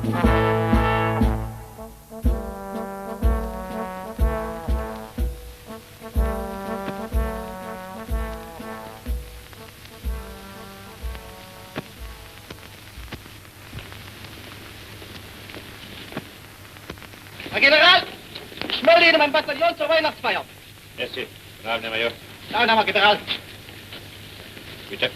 Herr General, ich melde Ihnen mein Bataillon zur Weihnachtsfeier. Merci. Guten Abend, Herr Major. Guten Abend, Herr General. Bitte.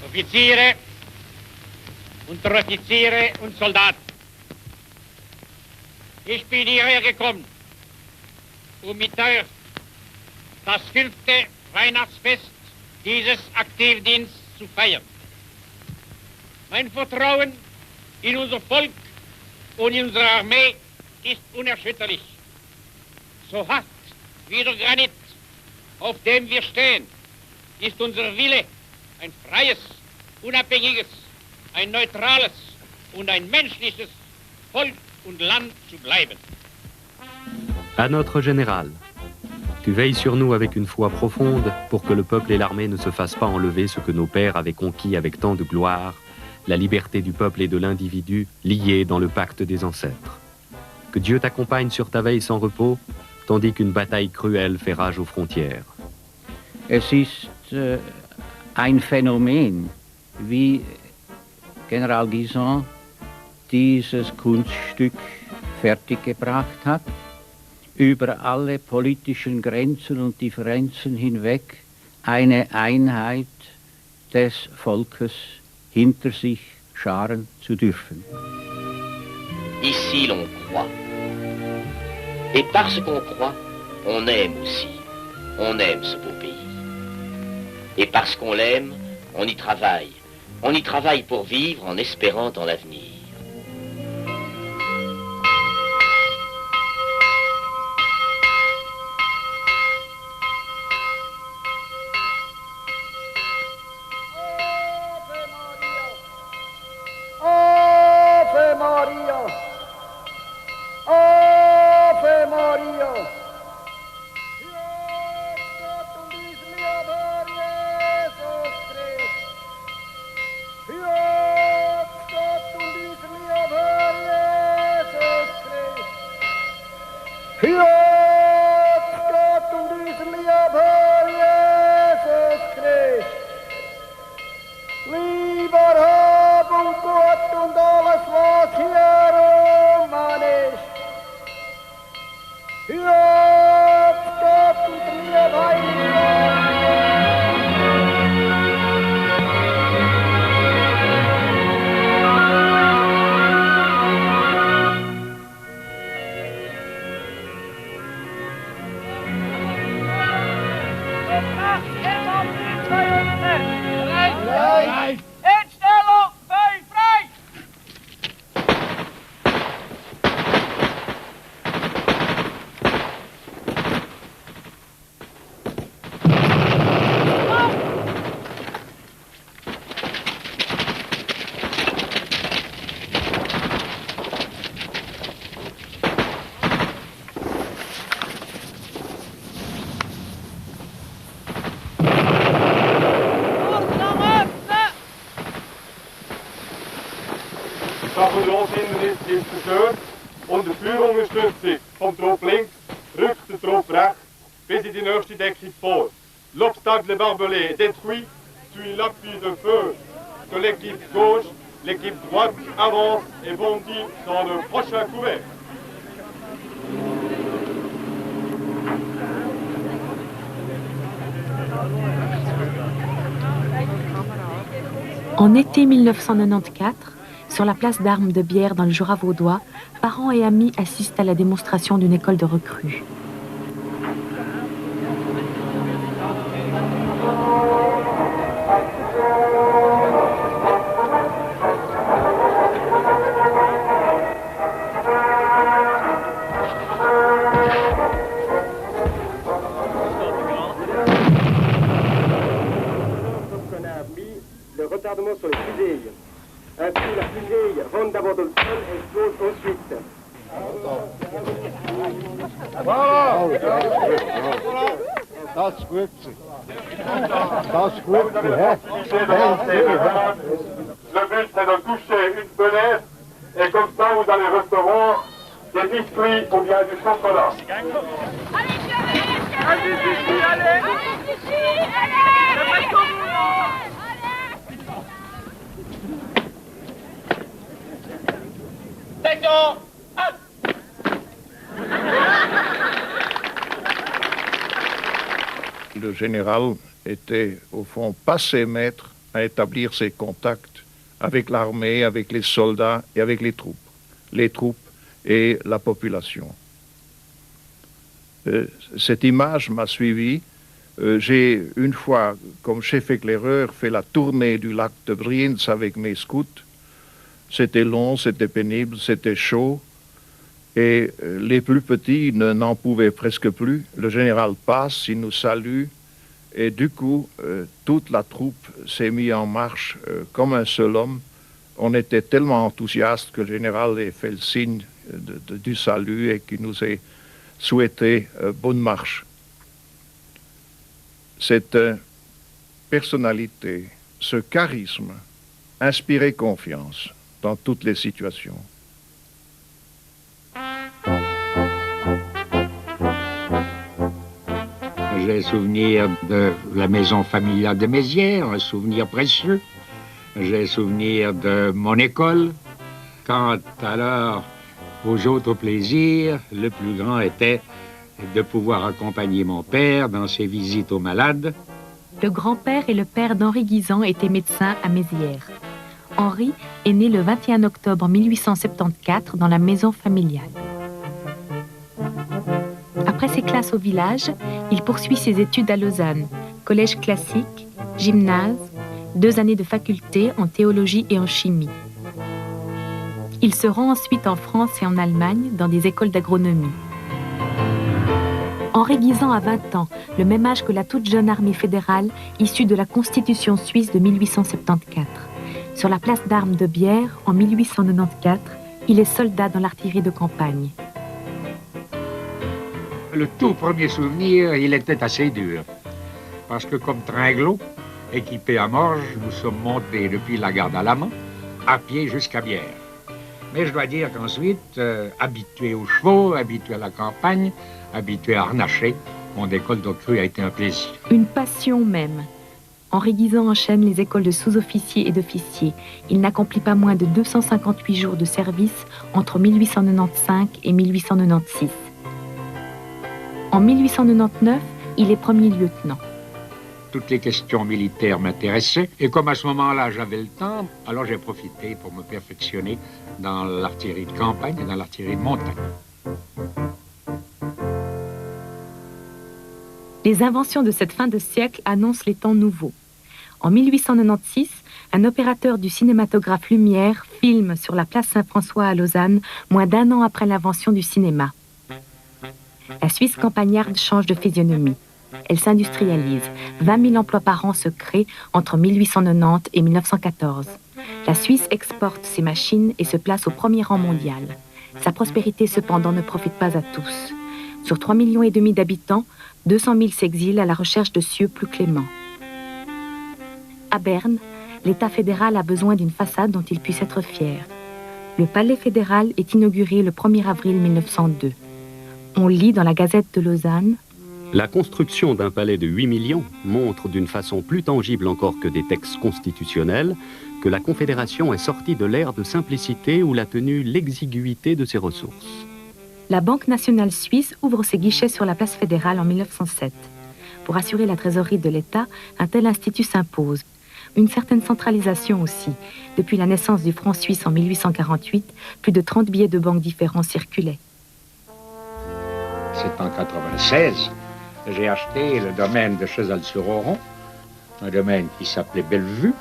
Offiziere, Unteroffiziere und Soldaten. Ich bin hierher gekommen, um mit euch das 5. Weihnachtsfest dieses Aktivdienstes zu feiern. Mein Vertrauen in unser Volk und in unsere Armee ist unerschütterlich. So hart wie der Granit, auf dem wir stehen, ist unser Wille, ein freies, unabhängiges, ein neutrales und ein menschliches Volk und Land zu bleiben. À notre général, tu veilles sur nous avec une foi profonde pour que le peuple et l'armée ne se fassent pas enlever ce que nos pères avaient conquis avec tant de gloire, la liberté du peuple et de l'individu liés dans le pacte des ancêtres. Que Dieu t'accompagne sur ta veille sans repos, tandis qu'une bataille cruelle fait rage aux frontières. Es ist ein Phänomen, wie General Guisan dieses Kunststück fertiggebracht hat, über alle politischen Grenzen und Differenzen hinweg eine Einheit des Volkes hinter sich scharen zu dürfen. Ici l'on croit. Et parce qu'on croit, on aime aussi. On aime ce beau pays. Et parce qu'on l'aime, on y travaille. On y travaille pour vivre en espérant en l'avenir. Stationshindernis ist zerstört und der Führunterstützung vom Trupp links rückt der Trupp rechts bis in die nächste Deckung vor. L'obstacle barbelé détruit suit l'appui de feu de l'équipe gauche, l'équipe droite avance et bondit dans le prochain couvert. En été 1994, sur la place d'armes de Bière dans le Jura vaudois, parents et amis assistent à la démonstration d'une école de recrues. Le retardement sur les fusées vieille. Ainsi, la plus vieille, Ronde d'abord dans le sol, explose ensuite. Das ist gut. Das ist gut. Le but, c'est de toucher une fenêtre, et comme ça, vous allez recevoir des biscuits ou bien du chocolat. Section. Le général était, au fond, passé maître à établir ses contacts avec l'armée, avec les soldats et avec les troupes et la population. Cette image m'a suivi. J'ai, une fois, comme chef éclaireur, fait la tournée du lac de Brienz avec mes scouts. C'était long, c'était pénible, c'était chaud. Et les plus petits n'en pouvaient presque plus. Le général passe, il nous salue. Et du coup, toute la troupe s'est mise en marche comme un seul homme. On était tellement enthousiastes que le général ait fait le signe du salut et qu'il nous ait souhaité bonne marche. Cette personnalité, ce charisme, inspirait confiance dans toutes les situations. J'ai souvenir de la maison familiale de Mézières, un souvenir précieux. J'ai souvenir de mon école. Quant alors aux autres plaisirs, le plus grand était de pouvoir accompagner mon père dans ses visites aux malades. Le grand-père et le père d'Henri Guisan étaient médecins à Mézières. Henri est né le 21 octobre 1874 dans la maison familiale. Après ses classes au village, il poursuit ses études à Lausanne, collège classique, gymnase, 2 années de faculté en théologie et en chimie. Il se rend ensuite en France et en Allemagne dans des écoles d'agronomie. Henri Guisan a 20 ans, le même âge que la toute jeune armée fédérale issue de la Constitution suisse de 1874. Sur la place d'armes de Bière, en 1894, il est soldat dans l'artillerie de campagne. Le tout premier souvenir, il était assez dur. Parce que comme tringlot, équipé à Morges, nous sommes montés depuis la gare d'Alamand, à pied jusqu'à Bière. Mais je dois dire qu'ensuite, habitué aux chevaux, habitué à la campagne, habitué à harnacher, mon école de crue a été un plaisir. Une passion même. Henri Guisan enchaîne les écoles de sous-officiers et d'officiers. Il n'accomplit pas moins de 258 jours de service entre 1895 et 1896. En 1899, il est premier lieutenant. Toutes les questions militaires m'intéressaient. Et comme à ce moment-là, j'avais le temps, alors j'ai profité pour me perfectionner dans l'artillerie de campagne et dans l'artillerie de montagne. Les inventions de cette fin de siècle annoncent les temps nouveaux. En 1896, un opérateur du cinématographe Lumière filme sur la place Saint-François à Lausanne, moins d'1 an après l'invention du cinéma. La Suisse campagnarde change de physionomie. Elle s'industrialise. 20 000 emplois par an se créent entre 1890 et 1914. La Suisse exporte ses machines et se place au premier rang mondial. Sa prospérité, cependant, ne profite pas à tous. Sur 3,5 millions d'habitants, 200 000 s'exilent à la recherche de cieux plus cléments. À Berne, l'État fédéral a besoin d'une façade dont il puisse être fier. Le palais fédéral est inauguré le 1er avril 1902. On lit dans la Gazette de Lausanne: La construction d'un palais de 8 millions montre d'une façon plus tangible encore que des textes constitutionnels que la Confédération est sortie de l'ère de simplicité où l'a tenu l'exiguïté de ses ressources. La Banque nationale suisse ouvre ses guichets sur la place fédérale en 1907. Pour assurer la trésorerie de l'État, un tel institut s'impose. Une certaine centralisation aussi. Depuis la naissance du franc suisse en 1848, plus de 30 billets de banque différents circulaient. C'est en 1996, j'ai acheté le domaine de Cheval-sur-Oron, un domaine qui s'appelait Bellevue,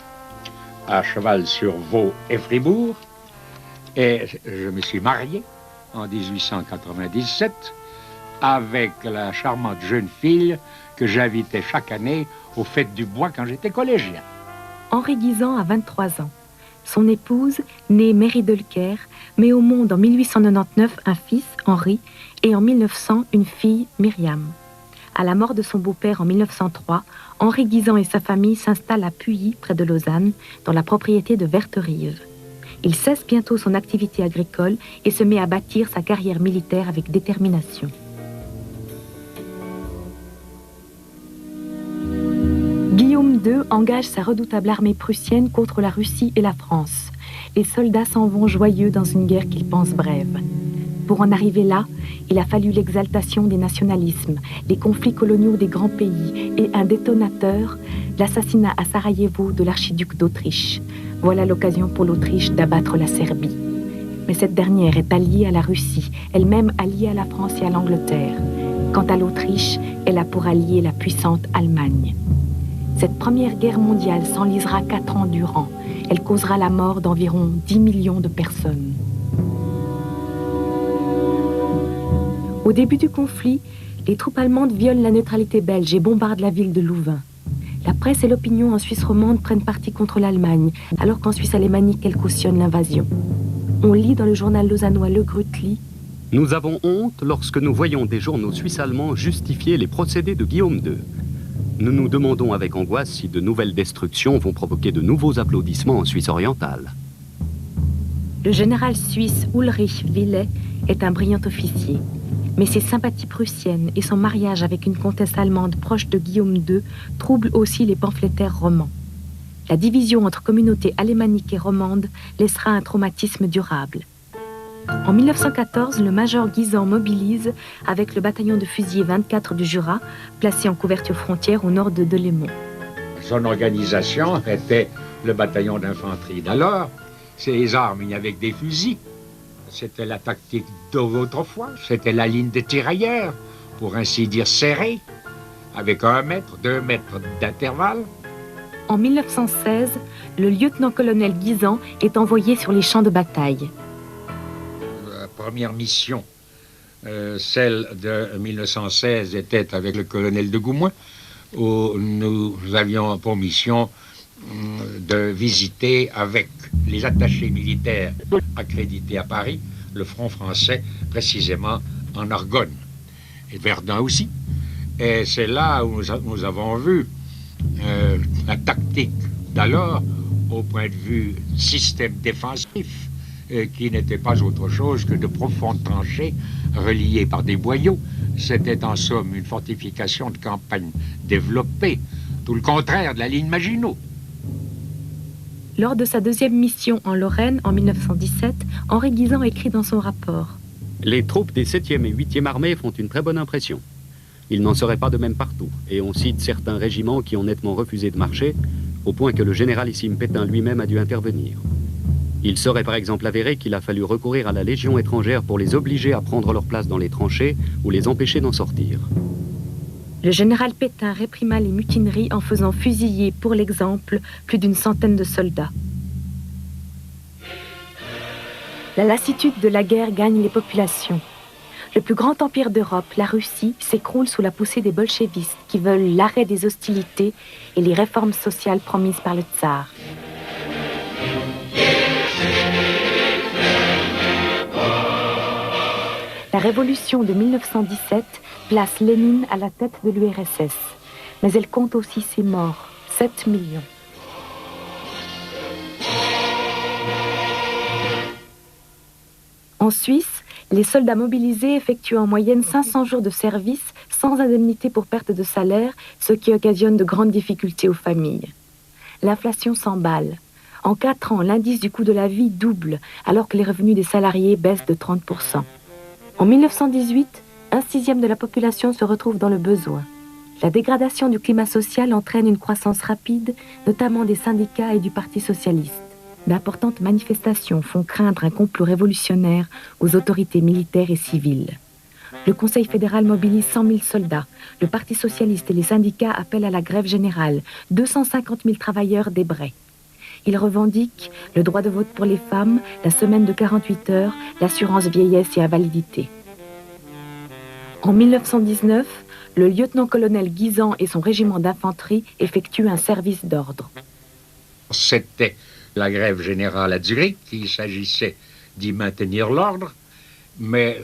à cheval sur Vaud et Fribourg. Et je me suis marié en 1897 avec la charmante jeune fille que j'invitais chaque année aux fêtes du bois quand j'étais collégien. Henri Guisan a 23 ans. Son épouse, née Mary Delker, met au monde en 1899 un fils, Henri, et en 1900 une fille, Myriam. À la mort de son beau-père en 1903, Henri Guisan et sa famille s'installent à Puyi, près de Lausanne, dans la propriété de Verterive. Il cesse bientôt son activité agricole et se met à bâtir sa carrière militaire avec détermination. Guillaume II engage sa redoutable armée prussienne contre la Russie et la France. Les soldats s'en vont joyeux dans une guerre qu'ils pensent brève. Pour en arriver là, il a fallu l'exaltation des nationalismes, les conflits coloniaux des grands pays et un détonateur, l'assassinat à Sarajevo de l'archiduc d'Autriche. Voilà l'occasion pour l'Autriche d'abattre la Serbie. Mais cette dernière est alliée à la Russie, elle-même alliée à la France et à l'Angleterre. Quant à l'Autriche, elle a pour alliée la puissante Allemagne. Cette première guerre mondiale s'enlisera 4 ans durant. Elle causera la mort d'environ 10 millions de personnes. Au début du conflit, les troupes allemandes violent la neutralité belge et bombardent la ville de Louvain. La presse et l'opinion en Suisse romande prennent parti contre l'Allemagne, alors qu'en Suisse alémanique, elle cautionne l'invasion. On lit dans le journal lausannois Le Grutli: Nous avons honte lorsque nous voyons des journaux suisses allemands justifier les procédés de Guillaume II. Nous nous demandons avec angoisse si de nouvelles destructions vont provoquer de nouveaux applaudissements en Suisse orientale. Le général suisse Ulrich Willet est un brillant officier. Mais ses sympathies prussiennes et son mariage avec une comtesse allemande proche de Guillaume II troublent aussi les pamphlétaires romans. La division entre communautés alémaniques et romandes laissera un traumatisme durable. En 1914, le major Guisan mobilise avec le bataillon de fusiliers 24 du Jura, placé en couverture frontière au nord de Delémont. Son organisation était le bataillon d'infanterie d'alors. Ses armes, il n'y avait que des fusils. C'était la tactique d'autrefois, c'était la ligne des tirailleurs, pour ainsi dire serrée, avec 1 mètre, 2 mètres d'intervalle. En 1916, le lieutenant-colonel Guisan est envoyé sur les champs de bataille. La première mission, celle de 1916, était avec le colonel de Goumoin, où nous avions pour mission de visiter avec les attachés militaires accrédités à Paris le front français, précisément en Argonne, et Verdun aussi. Et c'est là où nous avons vu la tactique d'alors au point de vue système défensif, qui n'était pas autre chose que de profondes tranchées reliées par des boyaux. C'était en somme une fortification de campagne développée, tout le contraire de la ligne Maginot. Lors de sa deuxième mission en Lorraine, en 1917, Henri Guisan écrit dans son rapport: Les troupes des 7e et 8e armées font une très bonne impression. Il n'en serait pas de même partout, et on cite certains régiments qui ont nettement refusé de marcher, au point que le généralissime Pétain lui-même a dû intervenir. Il serait par exemple avéré qu'il a fallu recourir à la Légion étrangère pour les obliger à prendre leur place dans les tranchées ou les empêcher d'en sortir. Le général Pétain réprima les mutineries en faisant fusiller, pour l'exemple, plus d'une centaine de soldats. La lassitude de la guerre gagne les populations. Le plus grand empire d'Europe, la Russie, s'écroule sous la poussée des bolchevistes qui veulent l'arrêt des hostilités et les réformes sociales promises par le tsar. La révolution de 1917 place Lénine à la tête de l'URSS, mais elle compte aussi ses morts, 7 millions. En Suisse, les soldats mobilisés effectuent en moyenne 500 jours de service sans indemnité pour perte de salaire, ce qui occasionne de grandes difficultés aux familles. L'inflation s'emballe. En 4 ans, l'indice du coût de la vie double, alors que les revenus des salariés baissent de 30%. En 1918, 1/6 de la population se retrouve dans le besoin. La dégradation du climat social entraîne une croissance rapide, notamment des syndicats et du Parti socialiste. D'importantes manifestations font craindre un complot révolutionnaire aux autorités militaires et civiles. Le Conseil fédéral mobilise 100 000 soldats. Le Parti socialiste et les syndicats appellent à la grève générale. 250 000 travailleurs débraient. Ils revendiquent le droit de vote pour les femmes, la semaine de 48 heures, l'assurance vieillesse et invalidité. En 1919, le lieutenant-colonel Guisan et son régiment d'infanterie effectuent un service d'ordre. C'était la grève générale à Zurich, il s'agissait d'y maintenir l'ordre, mais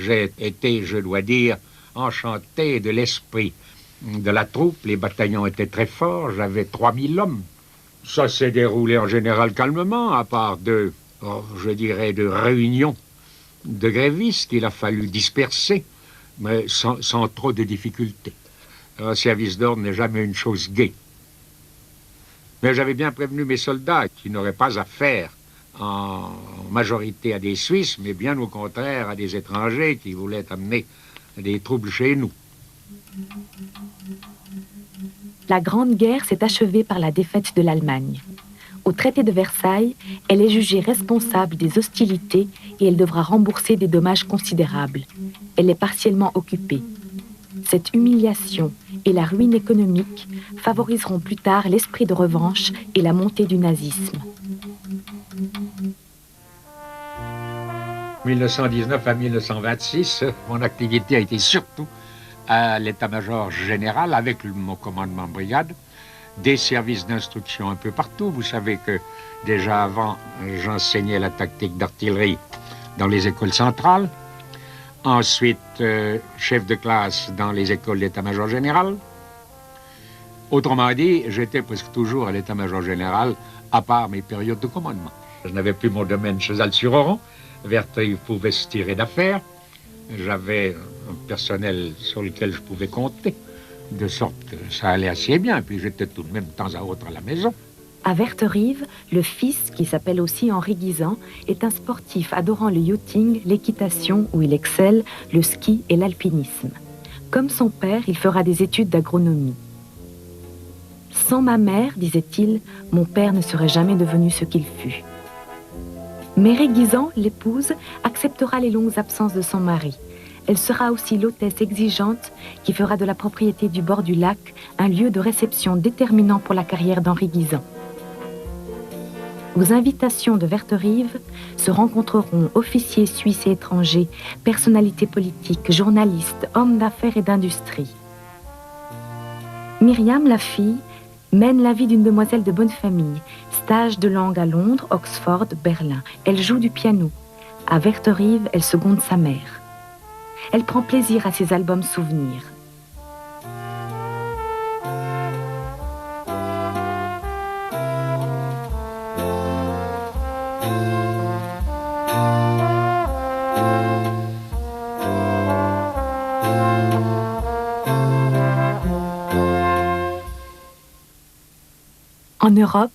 j'ai été, je dois dire, enchanté de l'esprit de la troupe. Les bataillons étaient très forts, j'avais 3000 hommes. Ça s'est déroulé en général calmement, à part de, je dirais, de réunions de grévistes qu'il a fallu disperser, mais sans trop de difficultés. Un service d'ordre n'est jamais une chose gaie. Mais j'avais bien prévenu mes soldats qui n'auraient pas affaire en majorité à des Suisses, mais bien au contraire à des étrangers qui voulaient amener des troubles chez nous. La Grande Guerre s'est achevée par la défaite de l'Allemagne. Au traité de Versailles, elle est jugée responsable des hostilités et elle devra rembourser des dommages considérables. Elle est partiellement occupée. Cette humiliation et la ruine économique favoriseront plus tard l'esprit de revanche et la montée du nazisme. 1919 à 1926, mon activité a été surtout à l'état-major général avec mon commandement de brigade, des services d'instruction un peu partout. Vous savez que déjà avant, j'enseignais la tactique d'artillerie dans les écoles centrales. Ensuite, chef de classe dans les écoles d'état-major général. Autrement dit, j'étais presque toujours à l'état-major général, à part mes périodes de commandement. Je n'avais plus mon domaine chez Alès-sur-Oron. Verteuil pouvait se tirer d'affaire. J'avais un personnel sur lequel je pouvais compter. De sorte que ça allait assez bien. Puis j'étais tout de même de temps à autre à la maison. À Verterive, le fils, qui s'appelle aussi Henri Guisan, est un sportif adorant le yachting, l'équitation, où il excelle, le ski et l'alpinisme. Comme son père, il fera des études d'agronomie. Sans ma mère, disait-il, mon père ne serait jamais devenu ce qu'il fut. Méré Guisan, l'épouse, acceptera les longues absences de son mari. Elle sera aussi l'hôtesse exigeante qui fera de la propriété du bord du lac un lieu de réception déterminant pour la carrière d'Henri Guisan. Aux invitations de Verterive se rencontreront officiers suisses et étrangers, personnalités politiques, journalistes, hommes d'affaires et d'industrie. Myriam, la fille, mène la vie d'une demoiselle de bonne famille. Stage de langue à Londres, Oxford, Berlin. Elle joue du piano. À Verterive, elle seconde sa mère. Elle prend plaisir à ses albums souvenirs. En Europe,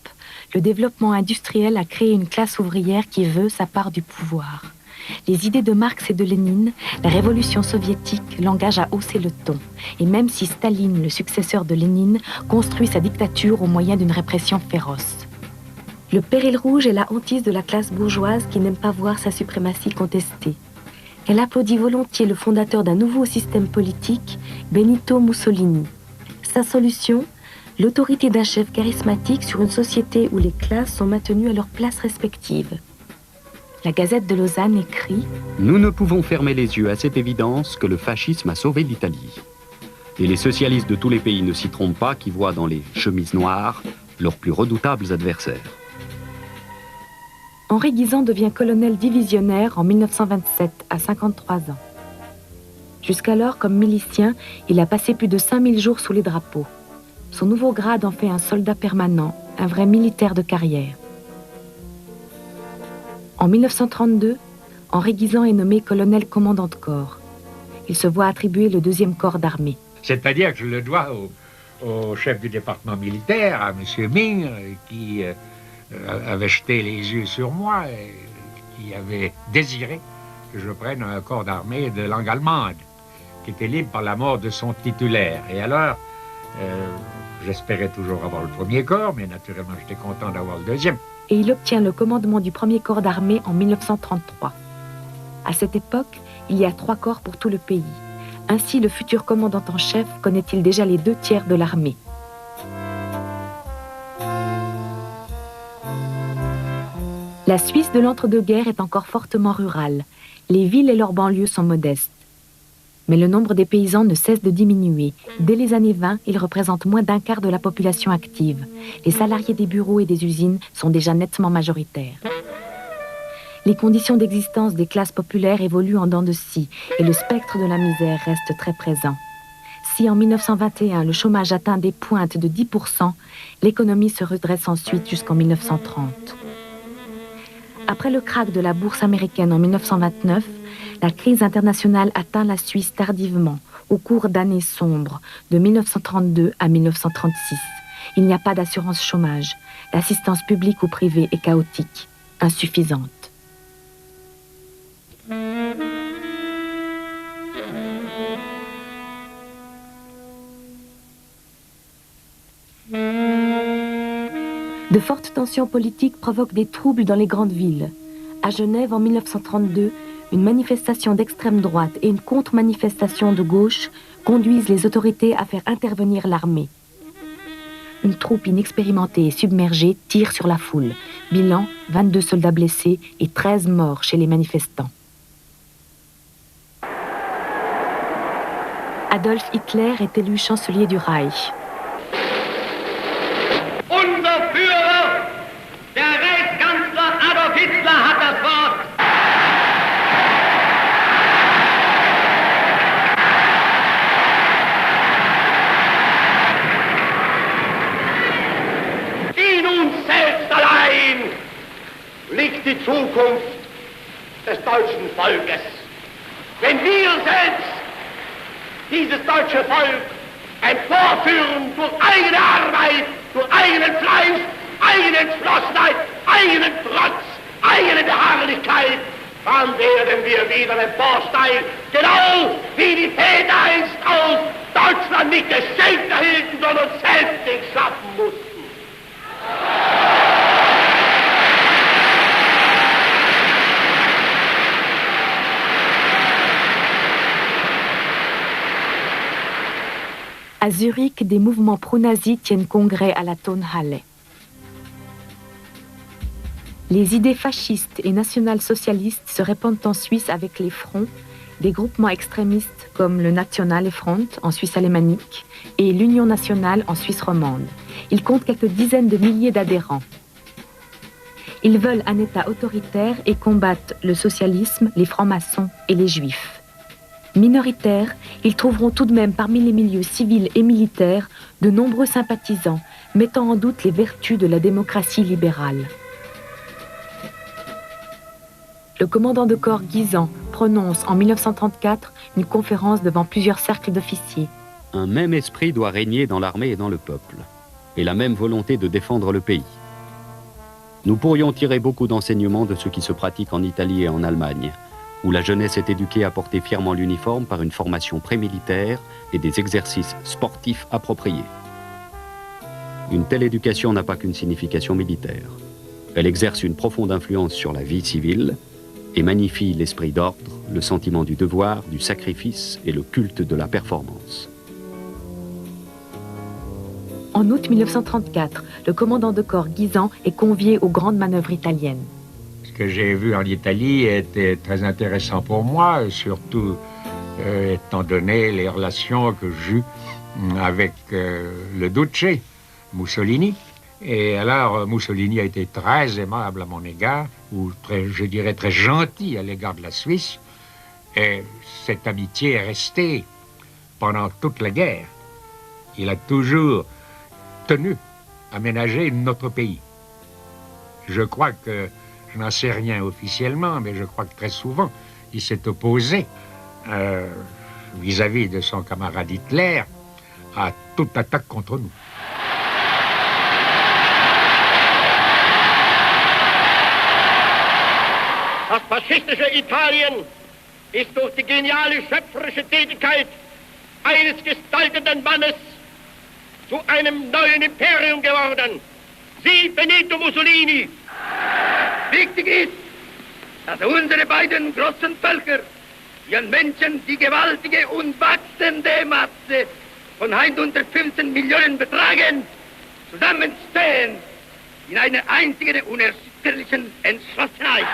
le développement industriel a créé une classe ouvrière qui veut sa part du pouvoir. Les idées de Marx et de Lénine, la révolution soviétique l'engagent à hausser le ton. Et même si Staline, le successeur de Lénine, construit sa dictature au moyen d'une répression féroce. Le péril rouge est la hantise de la classe bourgeoise qui n'aime pas voir sa suprématie contestée. Elle applaudit volontiers le fondateur d'un nouveau système politique, Benito Mussolini. Sa solution ? L'autorité d'un chef charismatique sur une société où les classes sont maintenues à leur place respective. La Gazette de Lausanne écrit « Nous ne pouvons fermer les yeux à cette évidence que le fascisme a sauvé l'Italie. Et les socialistes de tous les pays ne s'y trompent pas qui voient dans les chemises noires leurs plus redoutables adversaires. » Henri Guisan devient colonel divisionnaire en 1927 à 53 ans. Jusqu'alors, comme milicien, il a passé plus de 5000 jours sous les drapeaux. Son nouveau grade en fait un soldat permanent, un vrai militaire de carrière. En 1932, Henri Guisan est nommé colonel commandant de corps. Il se voit attribuer le 2e corps d'armée. C'est-à-dire que je le dois au chef du département militaire, à M. Ming, qui avait jeté les yeux sur moi et qui avait désiré que je prenne un corps d'armée de langue allemande, qui était libre par la mort de son titulaire. Et alors, j'espérais toujours avoir le 1er corps, mais naturellement, j'étais content d'avoir le 2e. Et il obtient le commandement du 1er corps d'armée en 1933. À cette époque, il y a 3 corps pour tout le pays. Ainsi, le futur commandant en chef connaît-il déjà les 2/3 de l'armée. La Suisse de l'entre-deux-guerres est encore fortement rurale. Les villes et leurs banlieues sont modestes. Mais le nombre des paysans ne cesse de diminuer. Dès les années 20, ils représentent moins d'un quart de la population active. Les salariés des bureaux et des usines sont déjà nettement majoritaires. Les conditions d'existence des classes populaires évoluent en dents de scie et le spectre de la misère reste très présent. Si en 1921, le chômage atteint des pointes de 10%, l'économie se redresse ensuite jusqu'en 1930. Après le krach de la bourse américaine en 1929, la crise internationale atteint la Suisse tardivement, au cours d'années sombres, de 1932 à 1936. Il n'y a pas d'assurance chômage. L'assistance publique ou privée est chaotique, insuffisante. De fortes tensions politiques provoquent des troubles dans les grandes villes. À Genève, en 1932, une manifestation d'extrême droite et une contre-manifestation de gauche conduisent les autorités à faire intervenir l'armée. Une troupe inexpérimentée et submergée tire sur la foule. Bilan, 22 soldats blessés et 13 morts chez les manifestants. Adolf Hitler est élu chancelier du Reich. Unser Führer, der Reichskanzler Adolf Hitler, hat das Wort. In uns selbst allein liegt die Zukunft des deutschen Volkes. Wenn wir selbst dieses deutsche Volk emporführen durch eigene Arbeit, durch eigenen Fleiß, eigene Entschlossenheit, eigenen Trotz, eigene Beharrlichkeit, dann werden wir wieder emporsteigen, genau wie die Väter einst aus Deutschland nicht Geschenk erhielten, sondern selbst nicht schaffen mussten. À Zurich, des mouvements pro-nazis tiennent congrès à la Tonhalle. Les idées fascistes et national-socialistes se répandent en Suisse avec les fronts, des groupements extrémistes comme le Nationale Front en Suisse alémanique et l'Union nationale en Suisse romande. Ils comptent quelques dizaines de milliers d'adhérents. Ils veulent un État autoritaire et combattent le socialisme, les francs-maçons et les juifs. Minoritaires, ils trouveront tout de même parmi les milieux civils et militaires de nombreux sympathisants, mettant en doute les vertus de la démocratie libérale. Le commandant de corps Guisan prononce en 1934 une conférence devant plusieurs cercles d'officiers. Un même esprit doit régner dans l'armée et dans le peuple, et la même volonté de défendre le pays. Nous pourrions tirer beaucoup d'enseignements de ce qui se pratique en Italie et en Allemagne, où la jeunesse est éduquée à porter fièrement l'uniforme par une formation prémilitaire et des exercices sportifs appropriés. Une telle éducation n'a pas qu'une signification militaire. Elle exerce une profonde influence sur la vie civile et magnifie l'esprit d'ordre, le sentiment du devoir, du sacrifice et le culte de la performance. En août 1934, le commandant de corps Guisan est convié aux grandes manœuvres italiennes. Ce que j'ai vu en Italie était très intéressant pour moi, surtout étant donné les relations que j'eus avec le Duce, Mussolini. Et alors, Mussolini a été très aimable à mon égard, ou très, je dirais très gentil à l'égard de la Suisse. Et cette amitié est restée pendant toute la guerre. Il a toujours tenu à ménager notre pays. Je crois que, je n'en sais rien officiellement, mais je crois que très souvent, il s'est opposé vis-à-vis de son camarade Hitler à toute attaque contre nous. Das faschistische Italien ist durch die geniale schöpferische Tätigkeit eines gestaltenden Mannes zu einem neuen Imperium geworden. Sie, Benito Mussolini. Wichtig ist, dass unsere beiden großen Völker ihren Menschen die gewaltige und wachsende Masse von 115 Millionen betragen, zusammenstehen in einer einzigen unerschütterlichen Entschlossenheit.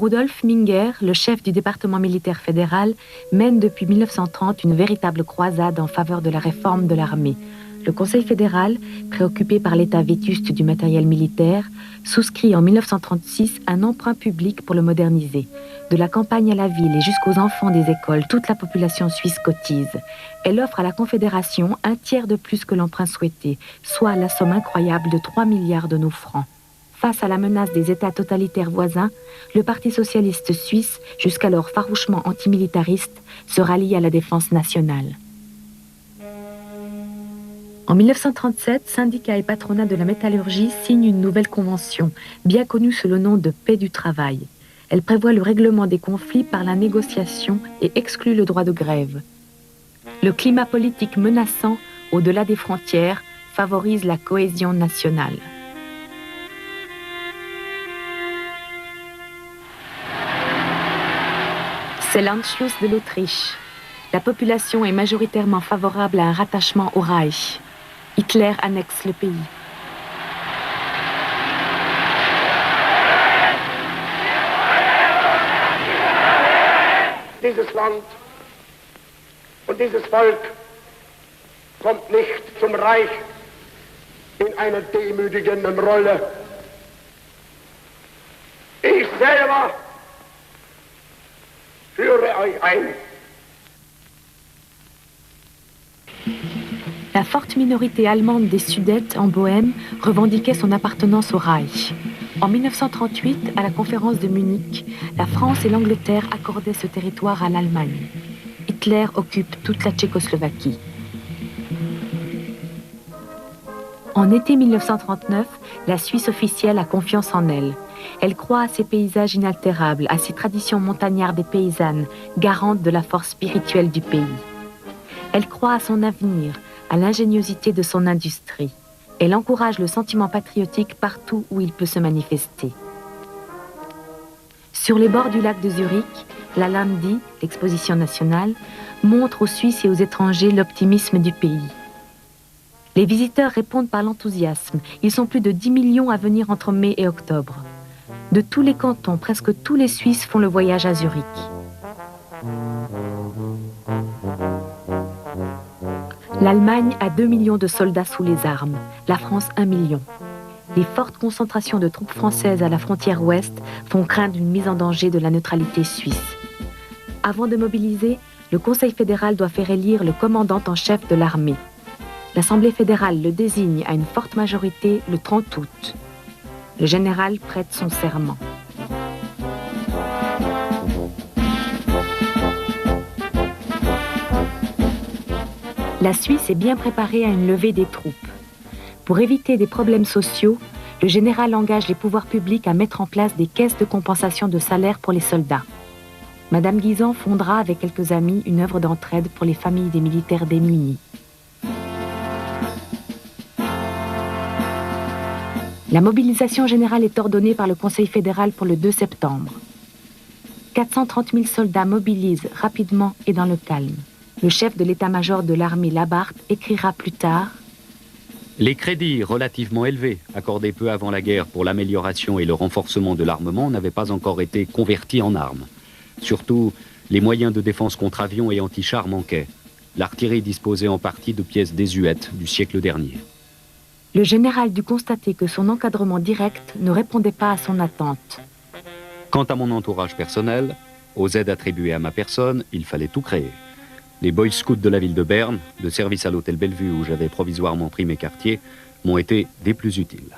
Rudolf Minger, le chef du département militaire fédéral, mène depuis 1930 une véritable croisade en faveur de la réforme de l'armée. Le Conseil fédéral, préoccupé par l'état vétuste du matériel militaire, souscrit en 1936 un emprunt public pour le moderniser. De la campagne à la ville et jusqu'aux enfants des écoles, toute la population suisse cotise. Elle offre à la Confédération un tiers de plus que l'emprunt souhaité, soit la somme incroyable de 3 milliards de nos francs. Face à la menace des États totalitaires voisins, le Parti socialiste suisse, jusqu'alors farouchement antimilitariste, se rallie à la défense nationale. En 1937, syndicats et patronat de la métallurgie signent une nouvelle convention, bien connue sous le nom de paix du travail. Elle prévoit le règlement des conflits par la négociation et exclut le droit de grève. Le climat politique menaçant, au-delà des frontières, favorise la cohésion nationale. C'est l'Anschluss de l'Autriche. La population est majoritairement favorable à un rattachement au Reich. Hitler annexe le pays. Dieses Land und dieses Volk kommt nicht zum Reich in einer demütigenden Rolle. Ich selber führe euch ein. La forte minorité allemande des Sudètes en Bohême revendiquait son appartenance au Reich. En 1938, à la conférence de Munich, la France et l'Angleterre accordaient ce territoire à l'Allemagne. Hitler occupe toute la Tchécoslovaquie. En été 1939, la Suisse officielle a confiance en elle. Elle croit à ses paysages inaltérables, à ses traditions montagnardes et paysannes, garantes de la force spirituelle du pays. Elle croit à son avenir, à l'ingéniosité de son industrie. Elle encourage le sentiment patriotique partout où il peut se manifester. Sur les bords du lac de Zurich, la Landi, l'exposition nationale, montre aux Suisses et aux étrangers l'optimisme du pays. Les visiteurs répondent par l'enthousiasme. Ils sont plus de 10 millions à venir entre mai et octobre. De tous les cantons, presque tous les Suisses font le voyage à Zurich. L'Allemagne a 2 millions de soldats sous les armes, la France 1 million. Les fortes concentrations de troupes françaises à la frontière ouest font craindre une mise en danger de la neutralité suisse. Avant de mobiliser, le Conseil fédéral doit faire élire le commandant en chef de l'armée. L'Assemblée fédérale le désigne à une forte majorité le 30 août. Le général prête son serment. La Suisse est bien préparée à une levée des troupes. Pour éviter des problèmes sociaux, le général engage les pouvoirs publics à mettre en place des caisses de compensation de salaire pour les soldats. Madame Guisan fondera avec quelques amis une œuvre d'entraide pour les familles des militaires démunis. La mobilisation générale est ordonnée par le Conseil fédéral pour le 2 septembre. 430 000 soldats mobilisent rapidement et dans le calme. Le chef de l'état-major de l'armée Labarthe écrira plus tard « Les crédits relativement élevés, accordés peu avant la guerre pour l'amélioration et le renforcement de l'armement, n'avaient pas encore été convertis en armes. Surtout, les moyens de défense contre avions et anti-chars manquaient. L'artillerie disposait en partie de pièces désuètes du siècle dernier. » Le général dut constater que son encadrement direct ne répondait pas à son attente. Quant à mon entourage personnel, aux aides attribuées à ma personne, il fallait tout créer. Les Boy Scouts de la ville de Berne, de service à l'hôtel Bellevue où j'avais provisoirement pris mes quartiers, m'ont été des plus utiles.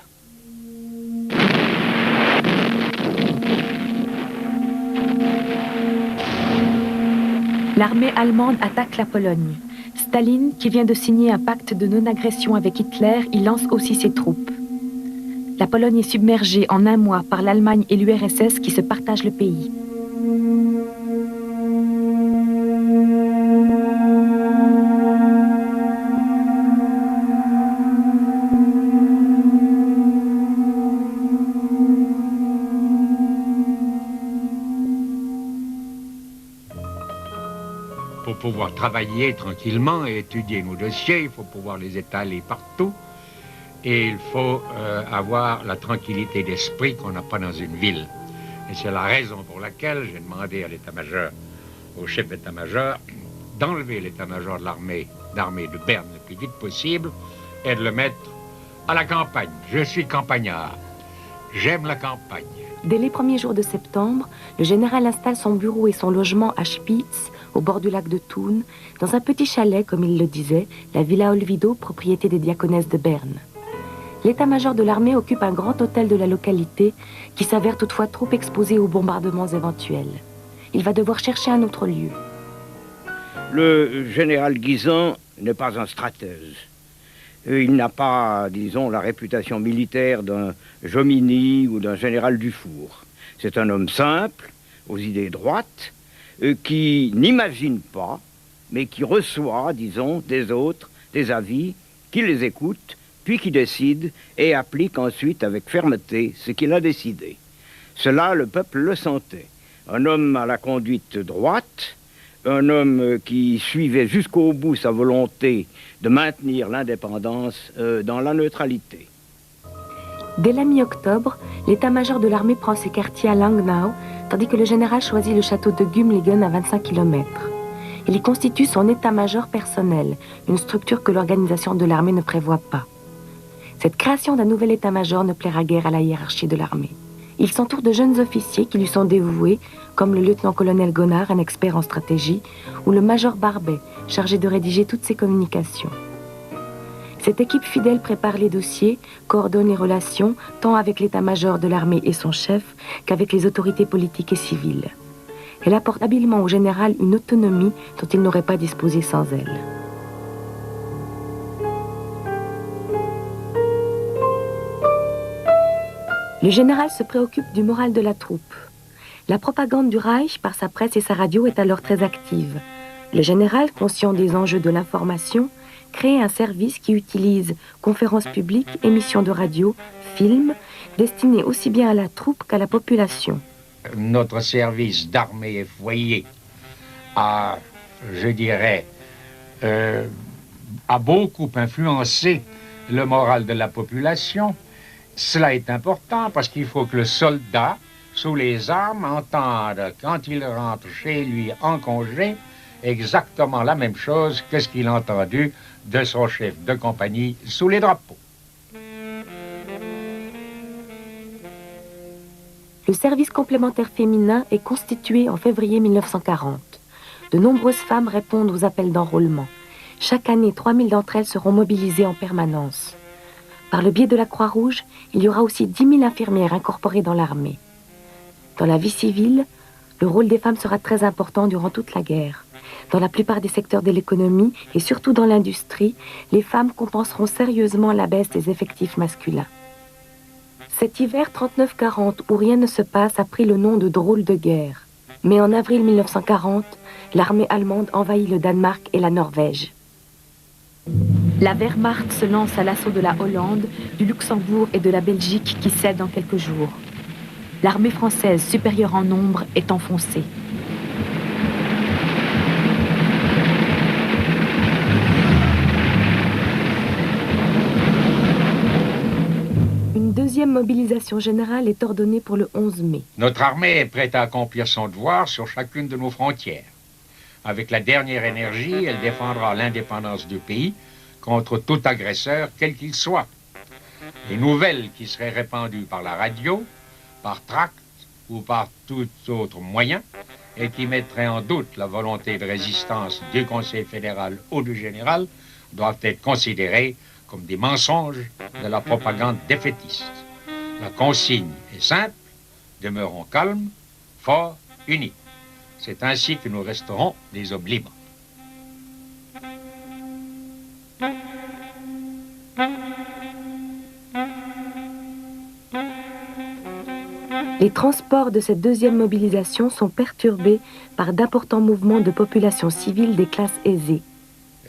L'armée allemande attaque la Pologne. Staline, qui vient de signer un pacte de non-agression avec Hitler, y lance aussi ses troupes. La Pologne est submergée en un mois par l'Allemagne et l'URSS qui se partagent le pays. Pour pouvoir travailler tranquillement et étudier nos dossiers, il faut pouvoir les étaler partout. Et il faut avoir la tranquillité d'esprit qu'on n'a pas dans une ville. Et c'est la raison pour laquelle j'ai demandé à l'état-major, au chef d'état-major, d'enlever l'état-major de l'armée de Berne le plus vite possible et de le mettre à la campagne. Je suis campagnard. J'aime la campagne. Dès les premiers jours de septembre, le général installe son bureau et son logement à Spitz, au bord du lac de Thun, dans un petit chalet, comme il le disait, la Villa Olvido, propriété des diaconesses de Berne. L'état-major de l'armée occupe un grand hôtel de la localité qui s'avère toutefois trop exposé aux bombardements éventuels. Il va devoir chercher un autre lieu. Le général Guisan n'est pas un stratège. Il n'a pas, disons, la réputation militaire d'un Jomini ou d'un général Dufour. C'est un homme simple, aux idées droites, qui n'imagine pas, mais qui reçoit, disons, des autres, des avis, qui les écoute, puis qui décide et applique ensuite avec fermeté ce qu'il a décidé. Cela, le peuple le sentait. Un homme à la conduite droite, un homme qui suivait jusqu'au bout sa volonté de maintenir l'indépendance dans la neutralité. Dès la mi-octobre, l'état-major de l'armée prend ses quartiers à Langnau, tandis que le général choisit le château de Gumligen à 25 km. Il y constitue son état-major personnel, une structure que l'organisation de l'armée ne prévoit pas. Cette création d'un nouvel état-major ne plaira guère à la hiérarchie de l'armée. Il s'entoure de jeunes officiers qui lui sont dévoués, comme le lieutenant-colonel Gonard, un expert en stratégie, ou le major Barbet, chargé de rédiger toutes ses communications. Cette équipe fidèle prépare les dossiers, coordonne les relations, tant avec l'état-major de l'armée et son chef, qu'avec les autorités politiques et civiles. Elle apporte habilement au général une autonomie dont il n'aurait pas disposé sans elle. Le général se préoccupe du moral de la troupe. La propagande du Reich, par sa presse et sa radio, est alors très active. Le général, conscient des enjeux de l'information, crée un service qui utilise conférences publiques, émissions de radio, films, destinés aussi bien à la troupe qu'à la population. Notre service d'armée et foyer a, je dirais, a beaucoup influencé le moral de la population. Cela est important parce qu'il faut que le soldat, sous les armes, entende, quand il rentre chez lui en congé, exactement la même chose que ce qu'il a entendu de son chef de compagnie sous les drapeaux. Le service complémentaire féminin est constitué en février 1940. De nombreuses femmes répondent aux appels d'enrôlement. Chaque année, 3000 d'entre elles seront mobilisées en permanence. Par le biais de la Croix-Rouge, il y aura aussi 10 000 infirmières incorporées dans l'armée. Dans la vie civile, le rôle des femmes sera très important durant toute la guerre. Dans la plupart des secteurs de l'économie, et surtout dans l'industrie, les femmes compenseront sérieusement la baisse des effectifs masculins. Cet hiver 39-40, où rien ne se passe, a pris le nom de drôle de guerre. Mais en avril 1940, l'armée allemande envahit le Danemark et la Norvège. La Wehrmacht se lance à l'assaut de la Hollande, du Luxembourg et de la Belgique qui cèdent en quelques jours. L'armée française, supérieure en nombre, est enfoncée. Une deuxième mobilisation générale est ordonnée pour le 11 mai. Notre armée est prête à accomplir son devoir sur chacune de nos frontières. Avec la dernière énergie, elle défendra l'indépendance du pays contre tout agresseur, quel qu'il soit. Les nouvelles qui seraient répandues par la radio, par tract ou par tout autre moyen, et qui mettraient en doute la volonté de résistance du Conseil fédéral ou du général, doivent être considérées comme des mensonges de la propagande défaitiste. La consigne est simple, demeurons calmes, forts, unis. C'est ainsi que nous resterons des hommes libres. Les transports de cette deuxième mobilisation sont perturbés par d'importants mouvements de population civile des classes aisées.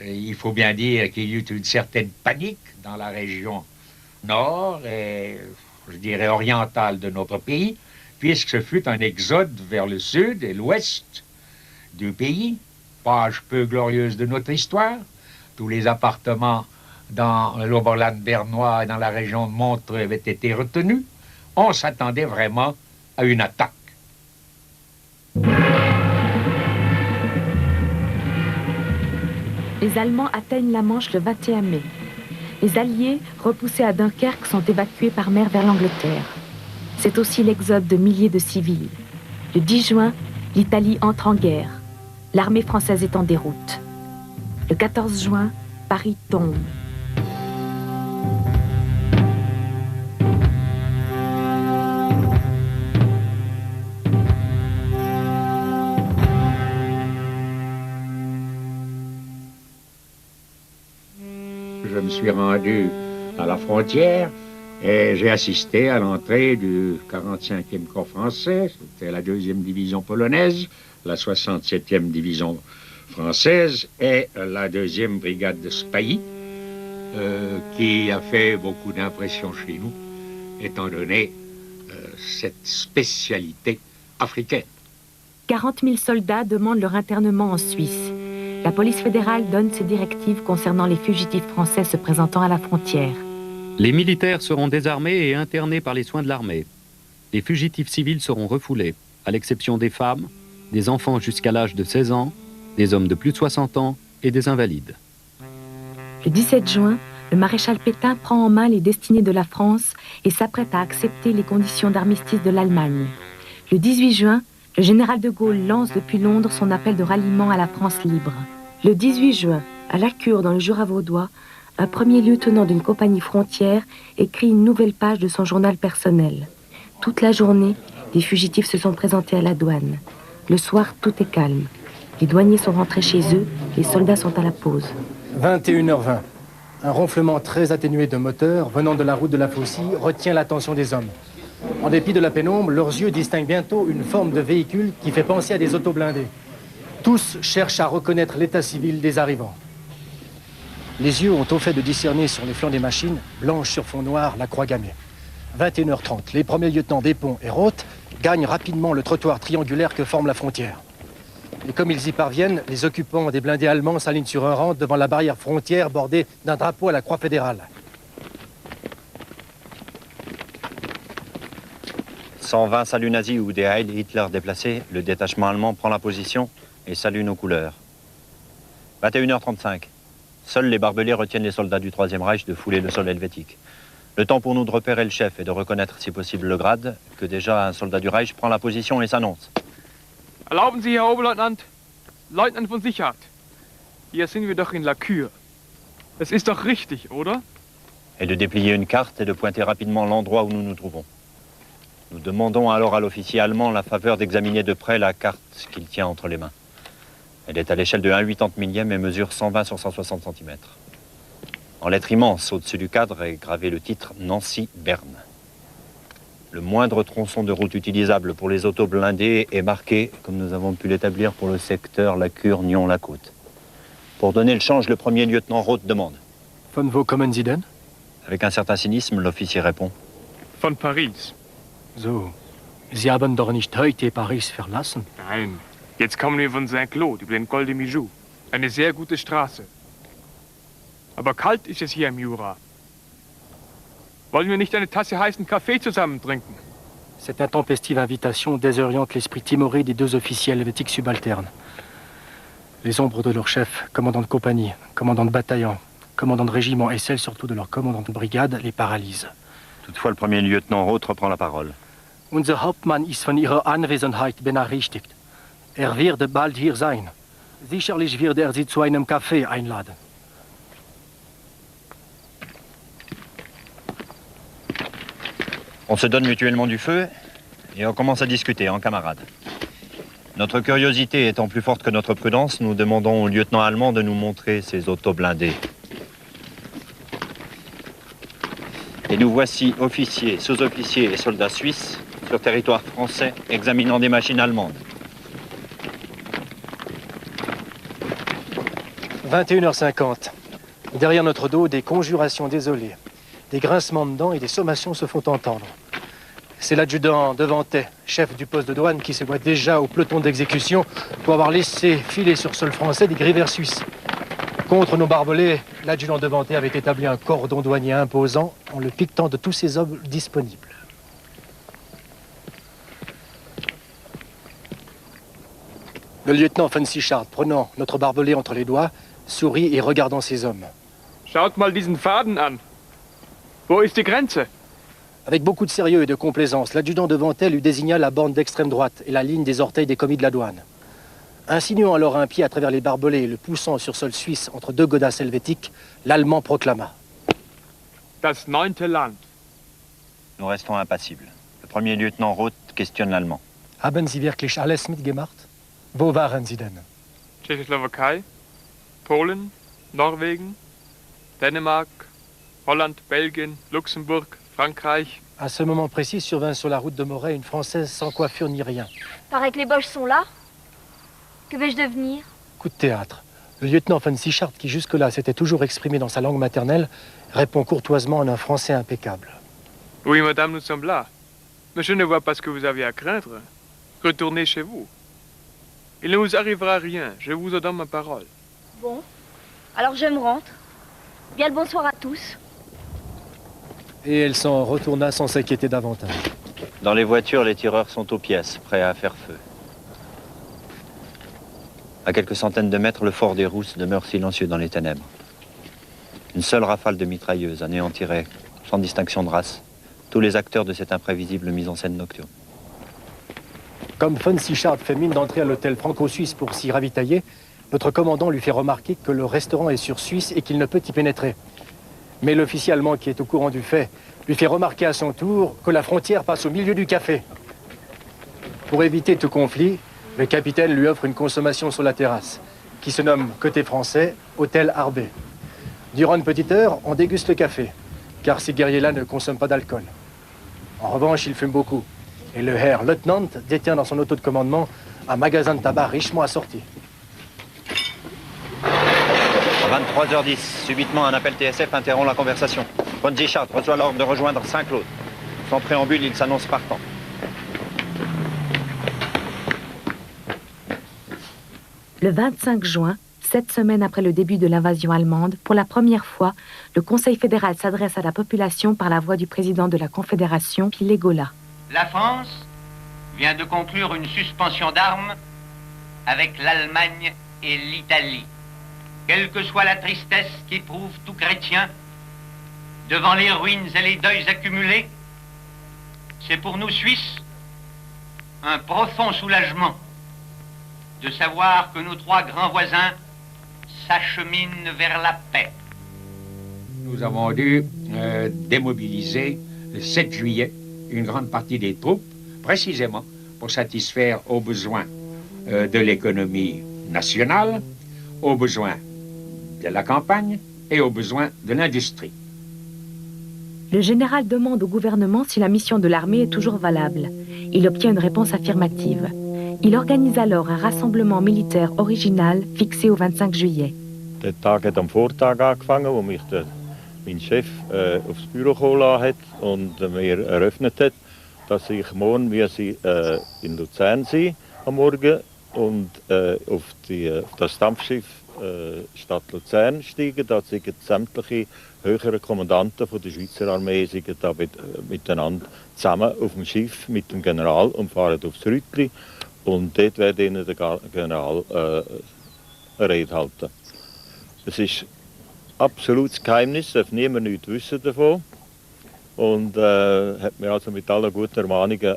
Il faut bien dire qu'il y eut une certaine panique dans la région nord et, je dirais, orientale de notre pays, puisque ce fut un exode vers le sud et l'ouest du pays, page peu glorieuse de notre histoire. Tous les appartements dans l'Oberland bernois et dans la région de Montreux avaient été retenus. On s'attendait vraiment à une attaque. Les Allemands atteignent la Manche le 21 mai. Les Alliés, repoussés à Dunkerque, sont évacués par mer vers l'Angleterre. C'est aussi l'exode de milliers de civils. Le 10 juin, l'Italie entre en guerre. L'armée française est en déroute. Le 14 juin, Paris tombe. Je me suis rendu à la frontière et j'ai assisté à l'entrée du 45e corps français. C'était la 2e division polonaise, la 67e division française et la 2e brigade de Spahis, qui a fait beaucoup d'impression chez nous, étant donné cette spécialité africaine. 40 000 soldats demandent leur internement en Suisse. La police fédérale donne ses directives concernant les fugitifs français se présentant à la frontière. Les militaires seront désarmés et internés par les soins de l'armée. Les fugitifs civils seront refoulés, à l'exception des femmes, des enfants jusqu'à l'âge de 16 ans, des hommes de plus de 60 ans et des invalides. Le 17 juin, le maréchal Pétain prend en main les destinées de la France et s'apprête à accepter les conditions d'armistice de l'Allemagne. Le 18 juin, le général de Gaulle lance depuis Londres son appel de ralliement à la France libre. Le 18 juin, à La Cure, dans le Jura vaudois, un premier lieutenant d'une compagnie frontière écrit une nouvelle page de son journal personnel. Toute la journée, les fugitifs se sont présentés à la douane. Le soir, tout est calme. Les douaniers sont rentrés chez eux, les soldats sont à la pause. 21h20. Un ronflement très atténué de moteur venant de la route de la Faucille retient l'attention des hommes. En dépit de la pénombre, leurs yeux distinguent bientôt une forme de véhicule qui fait penser à des autoblindés. Tous cherchent à reconnaître l'état civil des arrivants. Les yeux ont au fait de discerner sur les flancs des machines, blanche sur fond noir, la croix gammée. 21h30, les premiers lieutenants Despont et Roth gagnent rapidement le trottoir triangulaire que forme la frontière. Et comme ils y parviennent, les occupants des blindés allemands s'alignent sur un rang devant la barrière frontière bordée d'un drapeau à la croix fédérale. 120 saluts nazis ou des Heil Hitler déplacés, le détachement allemand prend la position et salue nos couleurs. 21h35. Seuls les barbelés retiennent les soldats du Troisième Reich de fouler le sol helvétique. Le temps pour nous de repérer le chef et de reconnaître si possible le grade, que déjà un soldat du Reich prend la position et s'annonce. Erlauben Sie, Herr Oberleutnant, Leutnant von Sichart. Hier sind wir doch in La Cure. Es ist doch richtig, oder? Et de déplier une carte et de pointer rapidement l'endroit où nous nous trouvons. Nous demandons alors à l'officier allemand la faveur d'examiner de près la carte qu'il tient entre les mains. Elle est à l'échelle de 1/80 millième et mesure 120 sur 160 cm. En lettres immenses, au-dessus du cadre, est gravé le titre Nancy-Berne. Le moindre tronçon de route utilisable pour les autos blindés est marqué, comme nous avons pu l'établir pour le secteur La Cure-Nyon-La Côte. Pour donner le change, le premier lieutenant Roth demande. Von wo kommen Sie denn? Avec un certain cynisme, l'officier répond. Von Paris. So, Sie haben doch nicht heute Paris verlassen? Nein, jetzt kommen wir von Saint-Claude über den Col de Mijou. Eine sehr gute Straße. Aber kalt ist es hier im Jura. Wollen wir nicht eine Tasse heißen Kaffee zusammen trinken? Cette intempestive invitation désoriente l'esprit timoré des deux officiels helvétiques subalternes. Les ombres de leur chef, commandant de compagnie, commandant de bataillon, commandant de régiment et celles surtout de leur commandant de brigade les paralysent. Toutefois, le premier lieutenant Roth reprend la parole. Unser Hauptmann ist von Ihrer Anwesenheit benachrichtigt. Wird bald hier sein. Sicherlich wird Sie zu einem Café einladen. On se donne mutuellement du feu et on commence à discuter en camarades. Notre curiosité étant plus forte que notre prudence, nous demandons au lieutenant allemand de nous montrer ses autos blindés. Et nous voici officiers, sous-officiers et soldats suisses sur territoire français examinant des machines allemandes. 21h50. Derrière notre dos, des conjurations désolées. Des grincements de dents et des sommations se font entendre. C'est l'adjudant Devantet, chef du poste de douane, qui se voit déjà au peloton d'exécution pour avoir laissé filer sur sol français des grévaires suisses. Contre nos barbelés, l'adjudant Devantet avait établi un cordon douanier imposant en le piquetant de tous ses hommes disponibles. Le lieutenant von Sichart, prenant notre barbelé entre les doigts, sourit et regardant ses hommes. Schaut mal diesen Faden an. Wo ist die Grenze? Avec beaucoup de sérieux et de complaisance, l'adjudant devant elle lui désigna la bande d'extrême droite et la ligne des orteils des commis de la douane. Insinuant alors un pied à travers les barbelés et le poussant sur sol suisse entre deux godasses helvétiques, l'Allemand proclama. Das 9. Land. Nous restons impassibles. Le premier lieutenant Roth questionne l'allemand. Haben Sie wirklich alles mitgemacht? Wo waren Sie denn? Tschechoslowakei, Polen, Norwegen, Dänemark, Holland, Belgien, Luxembourg, Frankreich. À ce moment précis survint sur la route de Moret une Française sans coiffure ni rien. Paraît que les Boches sont là. Que vais-je devenir? Coup de théâtre. Le lieutenant von Sichart, qui jusque-là s'était toujours exprimé dans sa langue maternelle, répond courtoisement en un français impeccable. Oui, madame, nous sommes là. Mais je ne vois pas ce que vous avez à craindre. Retournez chez vous. Il ne vous arrivera rien, je vous en donne ma parole. Bon, alors je me rentre. Bien le bonsoir à tous. Et elle s'en retourna sans s'inquiéter davantage. Dans les voitures, les tireurs sont aux pièces, prêts à faire feu. À quelques centaines de mètres, le fort des Rousses demeure silencieux dans les ténèbres. Une seule rafale de mitrailleuse anéantirait, sans distinction de race, tous les acteurs de cette imprévisible mise en scène nocturne. Comme von Sichart fait mine d'entrer à l'hôtel franco-suisse pour s'y ravitailler, notre commandant lui fait remarquer que le restaurant est sur Suisse et qu'il ne peut y pénétrer. Mais l'officier allemand, qui est au courant du fait, lui fait remarquer à son tour que la frontière passe au milieu du café. Pour éviter tout conflit, le capitaine lui offre une consommation sur la terrasse, qui se nomme, côté français, Hôtel Arbet. Durant une petite heure, on déguste le café, car ces guerriers-là ne consomment pas d'alcool. En revanche, ils fument beaucoup. Et le Herr Leutnant détient dans son auto de commandement un magasin de tabac richement assorti. À 23h10, subitement un appel TSF interrompt la conversation. Von Sichart reçoit l'ordre de rejoindre Saint-Claude. Sans préambule, il s'annonce partant. Le 25 juin, 7 semaines après le début de l'invasion allemande, pour la première fois, le Conseil fédéral s'adresse à la population par la voix du président de la Confédération, Pilegola. La France vient de conclure une suspension d'armes avec l'Allemagne et l'Italie. Quelle que soit la tristesse qu'éprouve tout chrétien devant les ruines et les deuils accumulés, c'est pour nous Suisses un profond soulagement de savoir que nos trois grands voisins s'acheminent vers la paix. Nous avons dû démobiliser le 7 juillet une grande partie des troupes, précisément pour satisfaire aux besoins de l'économie nationale, aux besoins de la campagne et aux besoins de l'industrie. Le général demande au gouvernement si la mission de l'armée est toujours valable. Il obtient une réponse affirmative. Il organise alors un rassemblement militaire original fixé au 25 juillet. Der Tag hat am Vortag angefangen, wo mich mein Chef aufs Büro geholt hat und mir eröffnet hat, dass ich morgen in Luzern sein am Morgen und auf das Dampfschiff Stadt Luzern steigen. Da sind sämtliche höheren Kommandanten von der Schweizer Armee da miteinander zusammen auf dem Schiff mit dem General und fahren aufs Rütli. Und dort wird ihnen der General eine Rede halten. Es ist absolutes Geheimnis, darf niemand nichts wissen davon. Und hat mir also mit allen guten Ermahnungen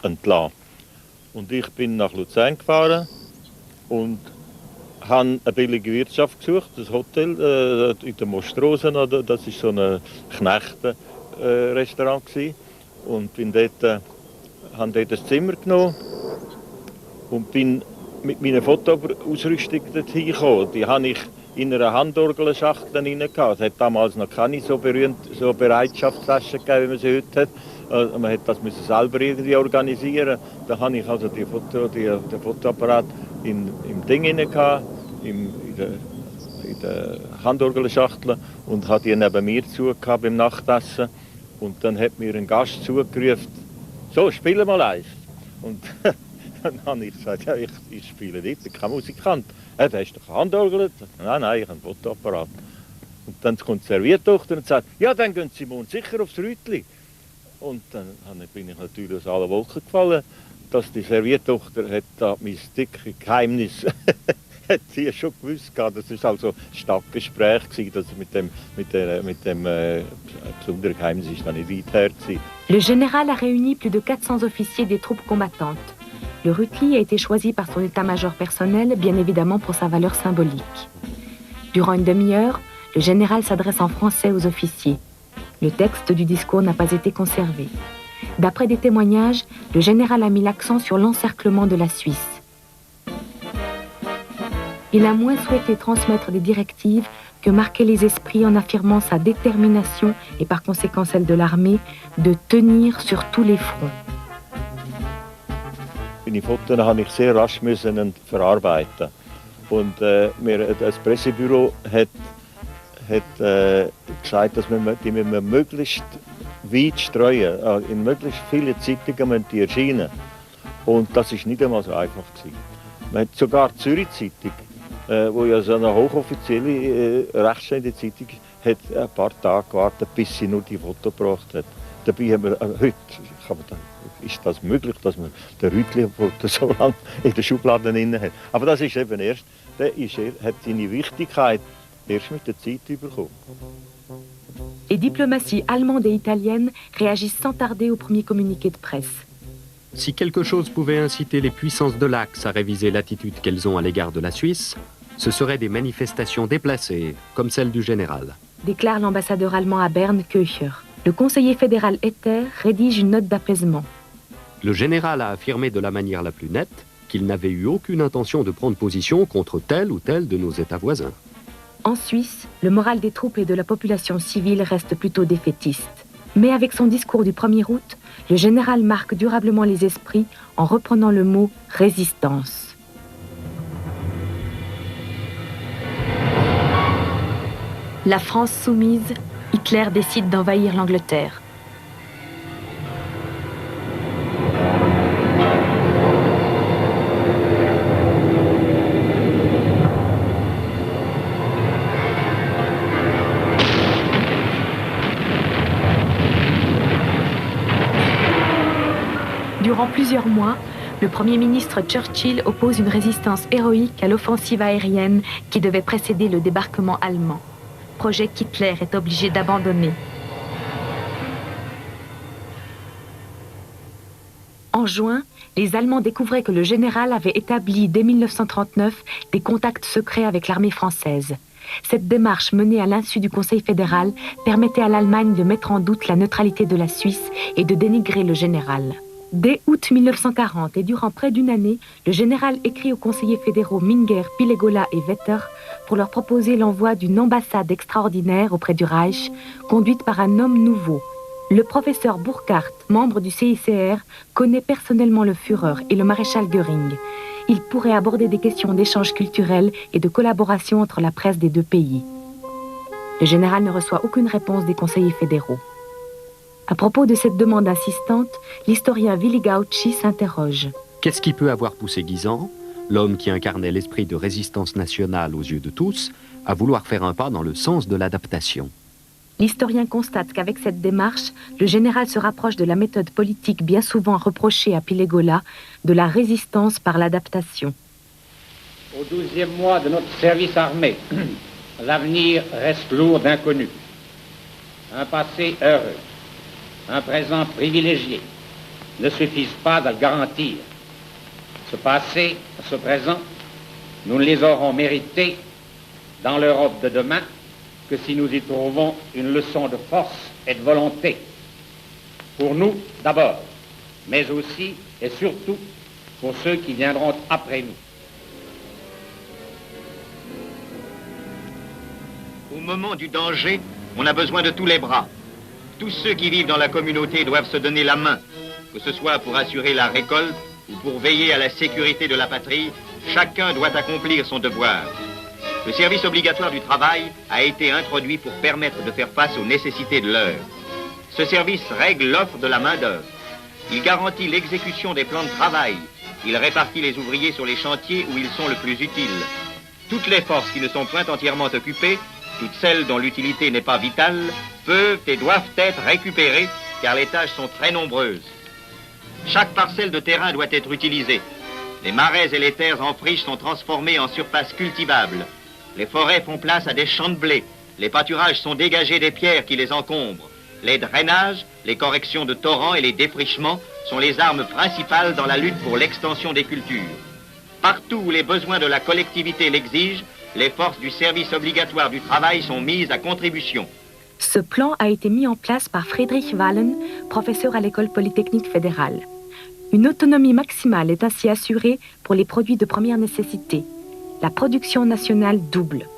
entlassen. Und ich bin nach Luzern gefahren und habe eine billige Wirtschaft gesucht, das Hotel in der Mostrosen, das war so ein Knechtenrestaurant. Und bin dort, habe dort ein Zimmer genommen und bin mit meiner Fotoausrüstung dorthin gekommen. Die habe ich in einer Handorgelschachtel rein gehabt. Es hat damals noch keine so Bereitschaftstaschen gegeben, wie man sie heute hat. Man hat das selber irgendwie organisieren. Da habe ich also den Fotoapparat im Ding rein gehabt, in der Handorgelschachtel und habe die neben mir zugehabt beim Nachtessen. Und dann hat mir ein Gast zugerufen, so, spiele mal eins. Und dann habe ich gesagt, ja, ich spiele nicht, ich bin kein Musikant. Du hast doch Handorgel? Nein, ich habe einen Fotoapparat. Und dann kommt die Serviertochter und sagt, ja, dann gehen Sie morgen sicher aufs Rütli. Und dann bin ich natürlich aus allen Wolken gefallen, dass die Serviertochter hat da mein dickes Geheimnis hat sie schon gewusst. Das war also Stadtgespräch, das mit dem besonderen Geheimnis ist dann nicht weit her. Le général a réuni plus de 400 officiers des troupes combattantes. Le Rütli a été choisi par son état-major personnel, bien évidemment pour sa valeur symbolique. Durant une demi-heure, le général s'adresse en français aux officiers. Le texte du discours n'a pas été conservé. D'après des témoignages, le général a mis l'accent sur l'encerclement de la Suisse. Il a moins souhaité transmettre des directives que marquer les esprits en affirmant sa détermination et par conséquent celle de l'armée de tenir sur tous les fronts. Meine Fotos habe ich sehr rasch verarbeiten. Und das Pressebüro hat gesagt, dass die wir möglichst weit streuen. In möglichst vielen Zeitungen müssen die erscheinen. Und das war nicht einmal so einfach gewesen. Man hat sogar die Zürich-Zeitung, wo ja so eine hochoffizielle, rechtsstehende Zeitung, hat ein paar Tage gewartet, bis sie nur die Fotos gebracht hat. Dabei haben wir heute, ist das möglich, dass man den Rütli-Foto so lange in der Schublade drin hat. Aber das ist eben erst, hat seine Wichtigkeit erst mit der Zeit bekommen. Les diplomaties allemandes et italiennes réagissent sans tarder au premier communiqué de presse. Si quelque chose pouvait inciter les puissances de l'Axe à réviser l'attitude qu'elles ont à l'égard de la Suisse, ce seraient des manifestations déplacées, comme celle du général. Déclare l'ambassadeur allemand à Berne, Köcher. Le conseiller fédéral Etter rédige une note d'apaisement. Le général a affirmé de la manière la plus nette qu'il n'avait eu aucune intention de prendre position contre tel ou tel de nos États voisins. En Suisse, le moral des troupes et de la population civile reste plutôt défaitiste. Mais avec son discours du 1er août, le général marque durablement les esprits en reprenant le mot « résistance ». La France soumise, Hitler décide d'envahir l'Angleterre. Durant plusieurs mois, le Premier ministre Churchill oppose une résistance héroïque à l'offensive aérienne qui devait précéder le débarquement allemand. Projet qu'Hitler est obligé d'abandonner. En juin, les Allemands découvraient que le général avait établi dès 1939 des contacts secrets avec l'armée française. Cette démarche menée à l'insu du Conseil fédéral permettait à l'Allemagne de mettre en doute la neutralité de la Suisse et de dénigrer le général. Dès août 1940 et durant près d'une année, le général écrit aux conseillers fédéraux Minger, Pilegola et Vetter pour leur proposer l'envoi d'une ambassade extraordinaire auprès du Reich, conduite par un homme nouveau. Le professeur Burkhardt, membre du CICR, connaît personnellement le Führer et le maréchal Göring. Il pourrait aborder des questions d'échange culturel et de collaboration entre la presse des deux pays. Le général ne reçoit aucune réponse des conseillers fédéraux. À propos de cette demande insistante, l'historien Willy Gautschi s'interroge. Qu'est-ce qui peut avoir poussé Guisan, l'homme qui incarnait l'esprit de résistance nationale aux yeux de tous, à vouloir faire un pas dans le sens de l'adaptation? L'historien constate qu'avec cette démarche, le général se rapproche de la méthode politique bien souvent reprochée à Pilegola, de la résistance par l'adaptation. Au 12e mois de notre service armé, l'avenir reste lourd d'inconnus. Un passé heureux, un présent privilégié ne suffisent pas à le garantir. Ce passé, ce présent, nous ne les aurons mérités dans l'Europe de demain que si nous y trouvons une leçon de force et de volonté. Pour nous d'abord, mais aussi et surtout pour ceux qui viendront après nous. Au moment du danger, on a besoin de tous les bras. Tous ceux qui vivent dans la communauté doivent se donner la main, que ce soit pour assurer la récolte ou pour veiller à la sécurité de la patrie. Chacun doit accomplir son devoir. Le service obligatoire du travail a été introduit pour permettre de faire face aux nécessités de l'heure. Ce service règle l'offre de la main-d'œuvre. Il garantit l'exécution des plans de travail. Il répartit les ouvriers sur les chantiers où ils sont le plus utiles. Toutes les forces qui ne sont point entièrement occupées, toutes celles dont l'utilité n'est pas vitale, peuvent et doivent être récupérées car les tâches sont très nombreuses. Chaque parcelle de terrain doit être utilisée. Les marais et les terres en friche sont transformés en surfaces cultivables. Les forêts font place à des champs de blé. Les pâturages sont dégagés des pierres qui les encombrent. Les drainages, les corrections de torrents et les défrichements sont les armes principales dans la lutte pour l'extension des cultures. Partout où les besoins de la collectivité l'exigent, les forces du service obligatoire du travail sont mises à contribution. Ce plan a été mis en place par Friedrich Wahlen, professeur à l'école polytechnique fédérale. Une autonomie maximale est ainsi assurée pour les produits de première nécessité. La production nationale double.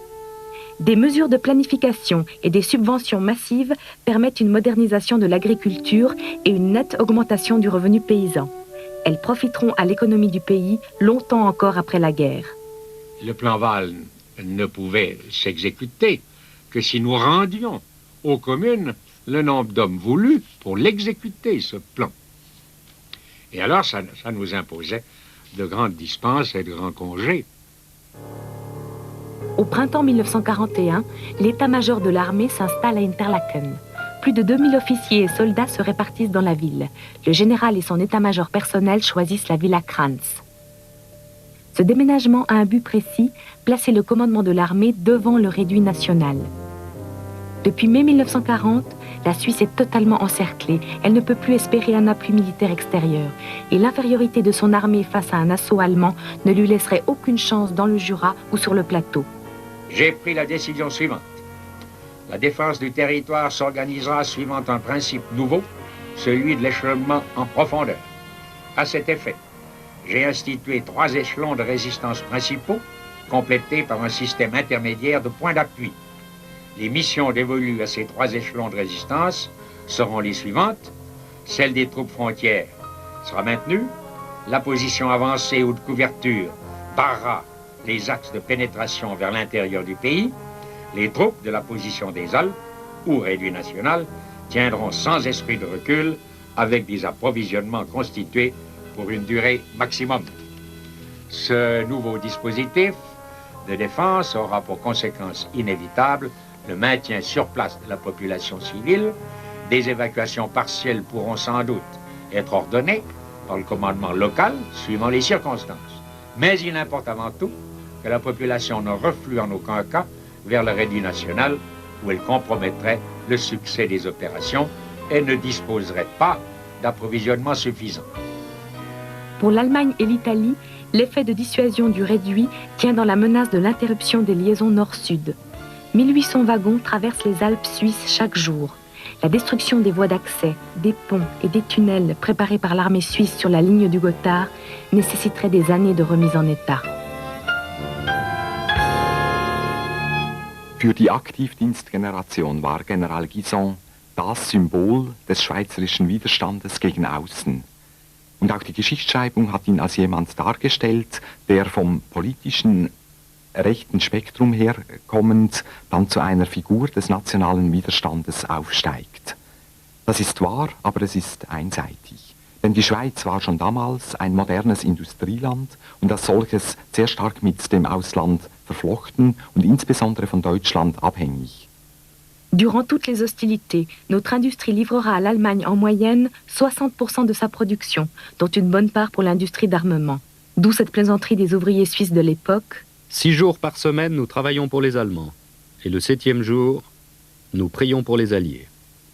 Des mesures de planification et des subventions massives permettent une modernisation de l'agriculture et une nette augmentation du revenu paysan. Elles profiteront à l'économie du pays longtemps encore après la guerre. Le plan Wahlen ne pouvait s'exécuter que si nous rendions aux communes le nombre d'hommes voulus pour l'exécuter, ce plan. Et alors, ça nous imposait de grandes dispenses et de grands congés. Au printemps 1941, l'état-major de l'armée s'installe à Interlaken. Plus de 2000 officiers et soldats se répartissent dans la ville. Le général et son état-major personnel choisissent la villa Kranz. Ce déménagement a un but précis, placer le commandement de l'armée devant le réduit national. Depuis mai 1940, la Suisse est totalement encerclée. Elle ne peut plus espérer un appui militaire extérieur. Et l'infériorité de son armée face à un assaut allemand ne lui laisserait aucune chance dans le Jura ou sur le plateau. J'ai pris la décision suivante. La défense du territoire s'organisera suivant un principe nouveau, celui de l'échelonnement en profondeur. À cet effet, j'ai institué 3 échelons de résistance principaux, complétés par un système intermédiaire de points d'appui. Les missions dévolues à ces 3 échelons de résistance seront les suivantes. Celle des troupes frontières sera maintenue. La position avancée ou de couverture barrera les axes de pénétration vers l'intérieur du pays. Les troupes de la position des Alpes ou réduit national tiendront sans esprit de recul avec des approvisionnements constitués pour une durée maximum. Ce nouveau dispositif de défense aura pour conséquence inévitable le maintien sur place de la population civile. Des évacuations partielles pourront sans doute être ordonnées par le commandement local, suivant les circonstances. Mais il importe avant tout que la population ne reflue en aucun cas vers le réduit national, où elle compromettrait le succès des opérations et ne disposerait pas d'approvisionnement suffisant. Pour l'Allemagne et l'Italie, l'effet de dissuasion du réduit tient dans la menace de l'interruption des liaisons nord-sud. 1800 wagons traversent les Alpes suisses chaque jour. La destruction des voies d'accès, des ponts et des tunnels préparés par l'armée suisse sur la ligne du Gotthard nécessiterait des années de remise en état. Für die Aktivdienstgeneration war General Guison das Symbol des schweizerischen Widerstandes gegen außen. Und auch die Geschichtsschreibung hat ihn als jemand dargestellt, der vom politischen rechten Spektrum herkommend dann zu einer Figur des nationalen Widerstandes aufsteigt. Das ist wahr, aber es ist einseitig. Denn die Schweiz war schon damals ein modernes Industrieland und als solches sehr stark mit dem Ausland verflochten und insbesondere von Deutschland abhängig. Durant toutes les hostilités, notre industrie livrera à l'Allemagne en moyenne 60% de sa production, dont une bonne part pour l'industrie d'armement. D'où cette plaisanterie des ouvriers suisses de l'époque. 6 jours par semaine, nous travaillons pour les Allemands. Et le 7e jour, nous prions pour les Alliés.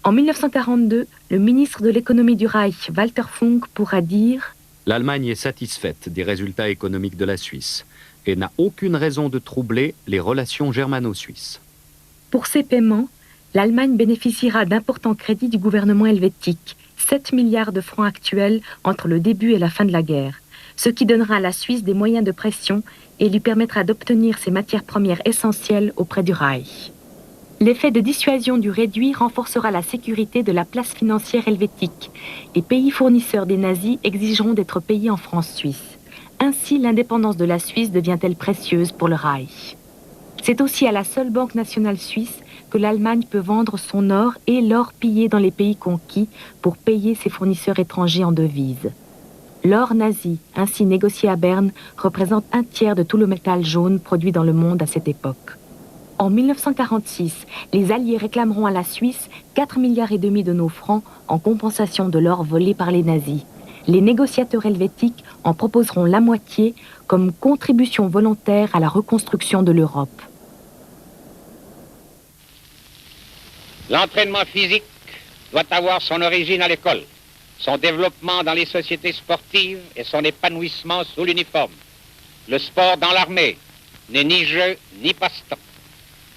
En 1942, le ministre de l'économie du Reich, Walter Funk, pourra dire « L'Allemagne est satisfaite des résultats économiques de la Suisse et n'a aucune raison de troubler les relations germano-suisses. » Pour ces paiements, l'Allemagne bénéficiera d'importants crédits du gouvernement helvétique, 7 milliards de francs actuels entre le début et la fin de la guerre, ce qui donnera à la Suisse des moyens de pression et lui permettra d'obtenir ses matières premières essentielles auprès du Reich. L'effet de dissuasion du réduit renforcera la sécurité de la place financière helvétique. Les pays fournisseurs des nazis exigeront d'être payés en francs suisses. Ainsi, l'indépendance de la Suisse devient-elle précieuse pour le Reich. C'est aussi à la seule Banque nationale suisse que l'Allemagne peut vendre son or et l'or pillé dans les pays conquis pour payer ses fournisseurs étrangers en devises. L'or nazi, ainsi négocié à Berne, représente 1/3 de tout le métal jaune produit dans le monde à cette époque. En 1946, les Alliés réclameront à la Suisse 4,5 milliards de nos francs en compensation de l'or volé par les nazis. Les négociateurs helvétiques en proposeront la moitié comme contribution volontaire à la reconstruction de l'Europe. L'entraînement physique doit avoir son origine à l'école, son développement dans les sociétés sportives et son épanouissement sous l'uniforme. Le sport dans l'armée n'est ni jeu ni passe-temps.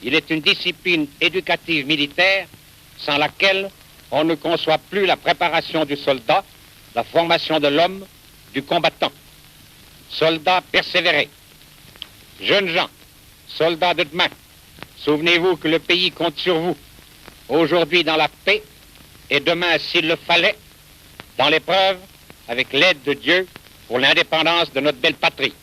Il est une discipline éducative militaire sans laquelle on ne conçoit plus la préparation du soldat, la formation de l'homme, du combattant. Soldats persévérés. Jeunes gens, soldats de demain, souvenez-vous que le pays compte sur vous. Aujourd'hui dans la paix et demain, s'il le fallait, dans l'épreuve, avec l'aide de Dieu, pour l'indépendance de notre belle patrie.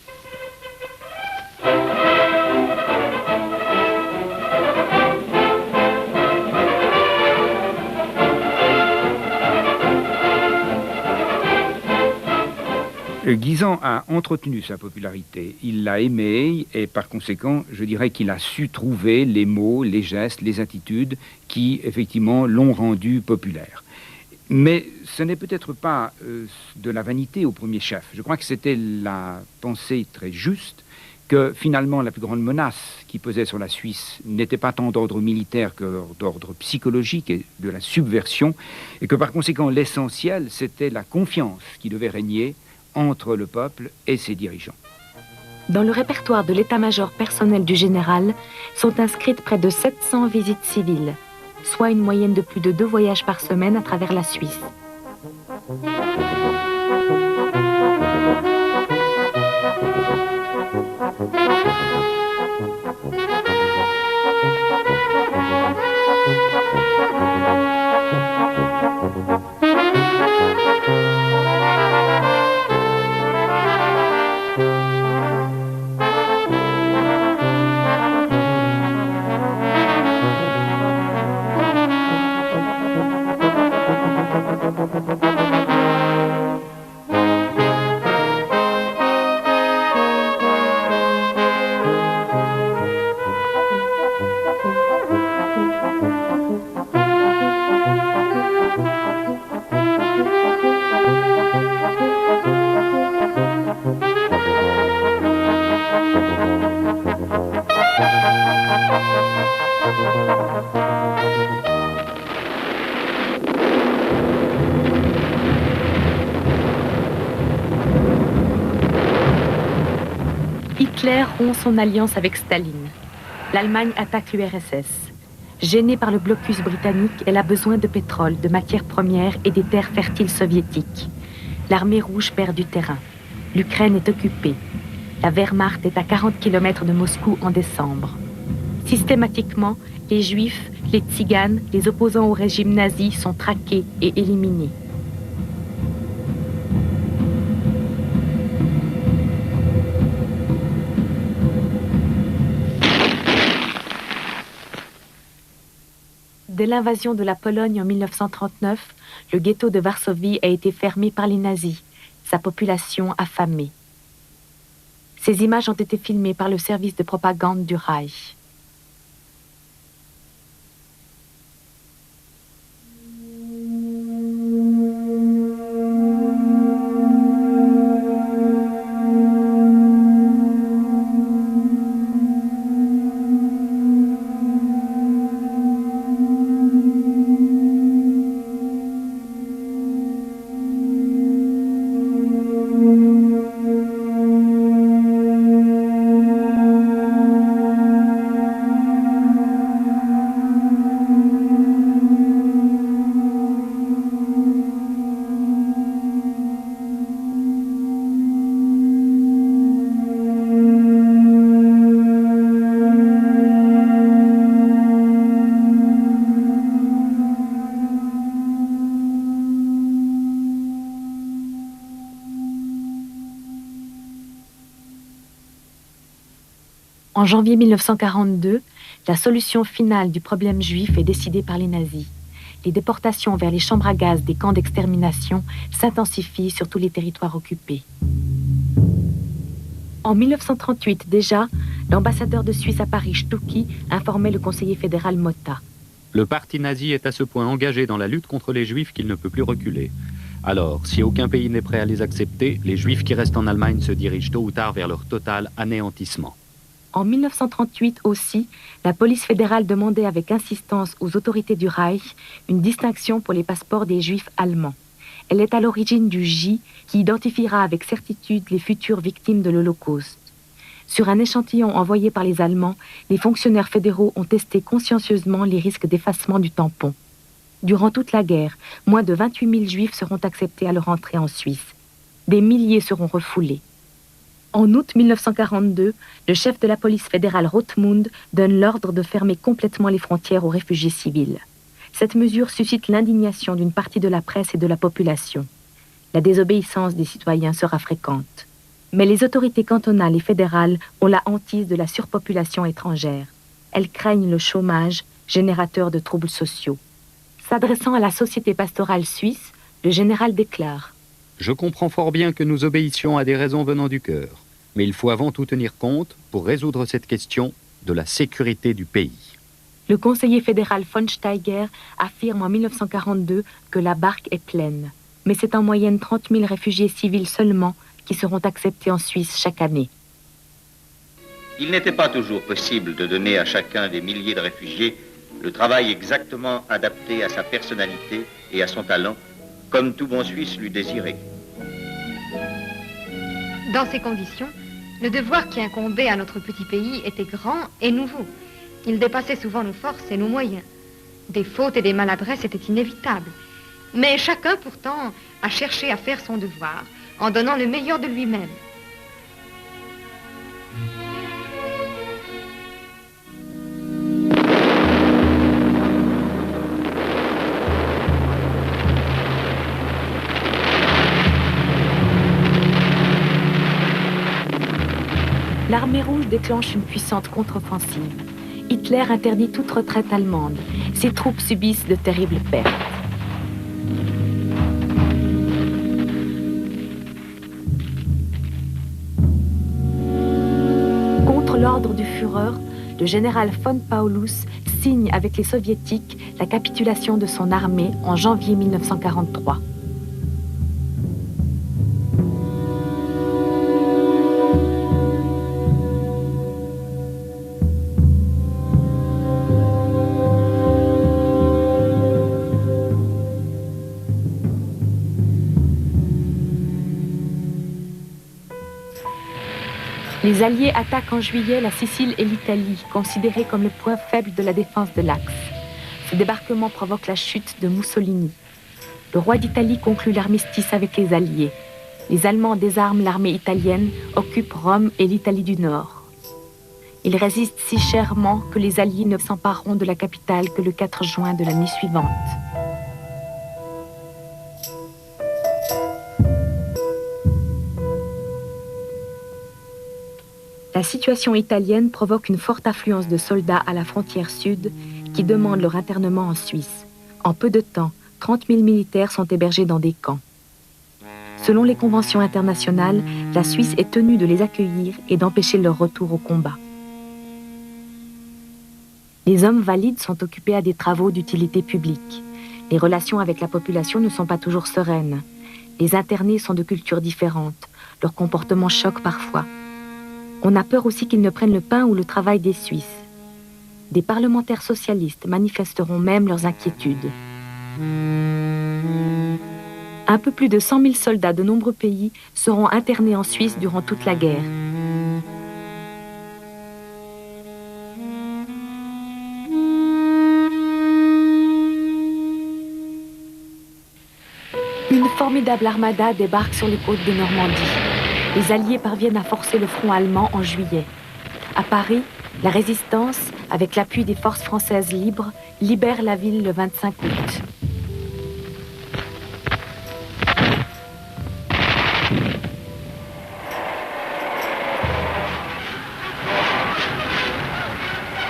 Guisan a entretenu sa popularité, il l'a aimé et par conséquent, je dirais qu'il a su trouver les mots, les gestes, les attitudes qui, effectivement, l'ont rendu populaire. Mais ce n'est peut-être pas de la vanité au premier chef. Je crois que c'était la pensée très juste que finalement la plus grande menace qui pesait sur la Suisse n'était pas tant d'ordre militaire que d'ordre psychologique et de la subversion, et que par conséquent l'essentiel c'était la confiance qui devait régner entre le peuple et ses dirigeants. Dans le répertoire de l'état-major personnel du général sont inscrites près de 700 visites civiles, soit une moyenne de plus de 2 voyages par semaine à travers la Suisse. Hitler rompt son alliance avec Staline. L'Allemagne attaque l'URSS. Gênée par le blocus britannique, elle a besoin de pétrole, de matières premières et des terres fertiles soviétiques. L'armée rouge perd du terrain. L'Ukraine est occupée. La Wehrmacht est à 40 km de Moscou en décembre. Systématiquement, les Juifs, les Tziganes, les opposants au régime nazi sont traqués et éliminés. Dès l'invasion de la Pologne en 1939, le ghetto de Varsovie a été fermé par les nazis, sa population affamée. Ces images ont été filmées par le service de propagande du Reich. En janvier 1942, la solution finale du problème juif est décidée par les nazis. Les déportations vers les chambres à gaz des camps d'extermination s'intensifient sur tous les territoires occupés. En 1938 déjà, l'ambassadeur de Suisse à Paris, Stucki, informait le conseiller fédéral Motta. Le parti nazi est à ce point engagé dans la lutte contre les juifs qu'il ne peut plus reculer. Alors, si aucun pays n'est prêt à les accepter, les Juifs qui restent en Allemagne se dirigent tôt ou tard vers leur total anéantissement. En 1938 aussi, la police fédérale demandait avec insistance aux autorités du Reich une distinction pour les passeports des Juifs allemands. Elle est à l'origine du J qui identifiera avec certitude les futures victimes de l'Holocauste. Sur un échantillon envoyé par les Allemands, les fonctionnaires fédéraux ont testé consciencieusement les risques d'effacement du tampon. Durant toute la guerre, moins de 28 000 Juifs seront acceptés à leur entrée en Suisse. Des milliers seront refoulés. En août 1942, le chef de la police fédérale Rothmund donne l'ordre de fermer complètement les frontières aux réfugiés civils. Cette mesure suscite l'indignation d'une partie de la presse et de la population. La désobéissance des citoyens sera fréquente. Mais les autorités cantonales et fédérales ont la hantise de la surpopulation étrangère. Elles craignent le chômage, générateur de troubles sociaux. S'adressant à la société pastorale suisse, le général déclare: Je comprends fort bien que nous obéissions à des raisons venant du cœur, mais il faut avant tout tenir compte, pour résoudre cette question, de la sécurité du pays. Le conseiller fédéral von Steiger affirme en 1942 que la barque est pleine. Mais c'est en moyenne 30 000 réfugiés civils seulement qui seront acceptés en Suisse chaque année. Il n'était pas toujours possible de donner à chacun des milliers de réfugiés le travail exactement adapté à sa personnalité et à son talent, comme tout bon Suisse l'eût désiré. Dans ces conditions, le devoir qui incombait à notre petit pays était grand et nouveau. Il dépassait souvent nos forces et nos moyens. Des fautes et des maladresses étaient inévitables. Mais chacun, pourtant, a cherché à faire son devoir, en donnant le meilleur de lui-même. L'armée rouge déclenche une puissante contre-offensive. Hitler interdit toute retraite allemande. Ses troupes subissent de terribles pertes. Contre l'ordre du Führer, le général von Paulus signe avec les soviétiques la capitulation de son armée en janvier 1943. Les Alliés attaquent en juillet la Sicile et l'Italie, considérées comme le point faible de la défense de l'Axe. Ce débarquement provoque la chute de Mussolini. Le roi d'Italie conclut l'armistice avec les Alliés. Les Allemands désarment l'armée italienne, occupent Rome et l'Italie du Nord. Ils résistent si chèrement que les Alliés ne s'empareront de la capitale que le 4 juin de l'année suivante. La situation italienne provoque une forte affluence de soldats à la frontière sud qui demandent leur internement en Suisse. En peu de temps, 30 000 militaires sont hébergés dans des camps. Selon les conventions internationales, la Suisse est tenue de les accueillir et d'empêcher leur retour au combat. Les hommes valides sont occupés à des travaux d'utilité publique. Les relations avec la population ne sont pas toujours sereines. Les internés sont de cultures différentes. Leur comportement choque parfois. On a peur aussi qu'ils ne prennent le pain ou le travail des Suisses. Des parlementaires socialistes manifesteront même leurs inquiétudes. Un peu plus de 100 000 soldats de nombreux pays seront internés en Suisse durant toute la guerre. Une formidable armada débarque sur les côtes de Normandie. Les Alliés parviennent à forcer le front allemand en juillet. À Paris, la résistance, avec l'appui des forces françaises libres, libère la ville le 25 août.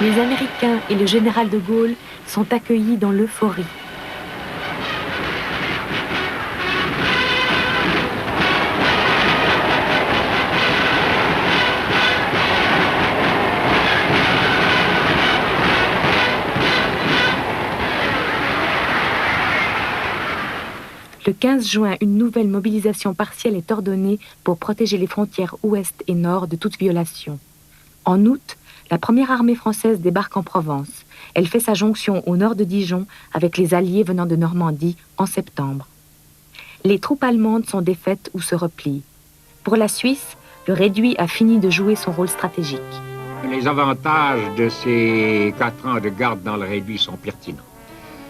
Les Américains et le général de Gaulle sont accueillis dans l'euphorie. Le 15 juin, une nouvelle mobilisation partielle est ordonnée pour protéger les frontières ouest et nord de toute violation. En août, la première armée française débarque en Provence. Elle fait sa jonction au nord de Dijon avec les Alliés venant de Normandie en septembre. Les troupes allemandes sont défaites ou se replient. Pour la Suisse, le réduit a fini de jouer son rôle stratégique. Les avantages de ces 4 ans de garde dans le réduit sont pertinents.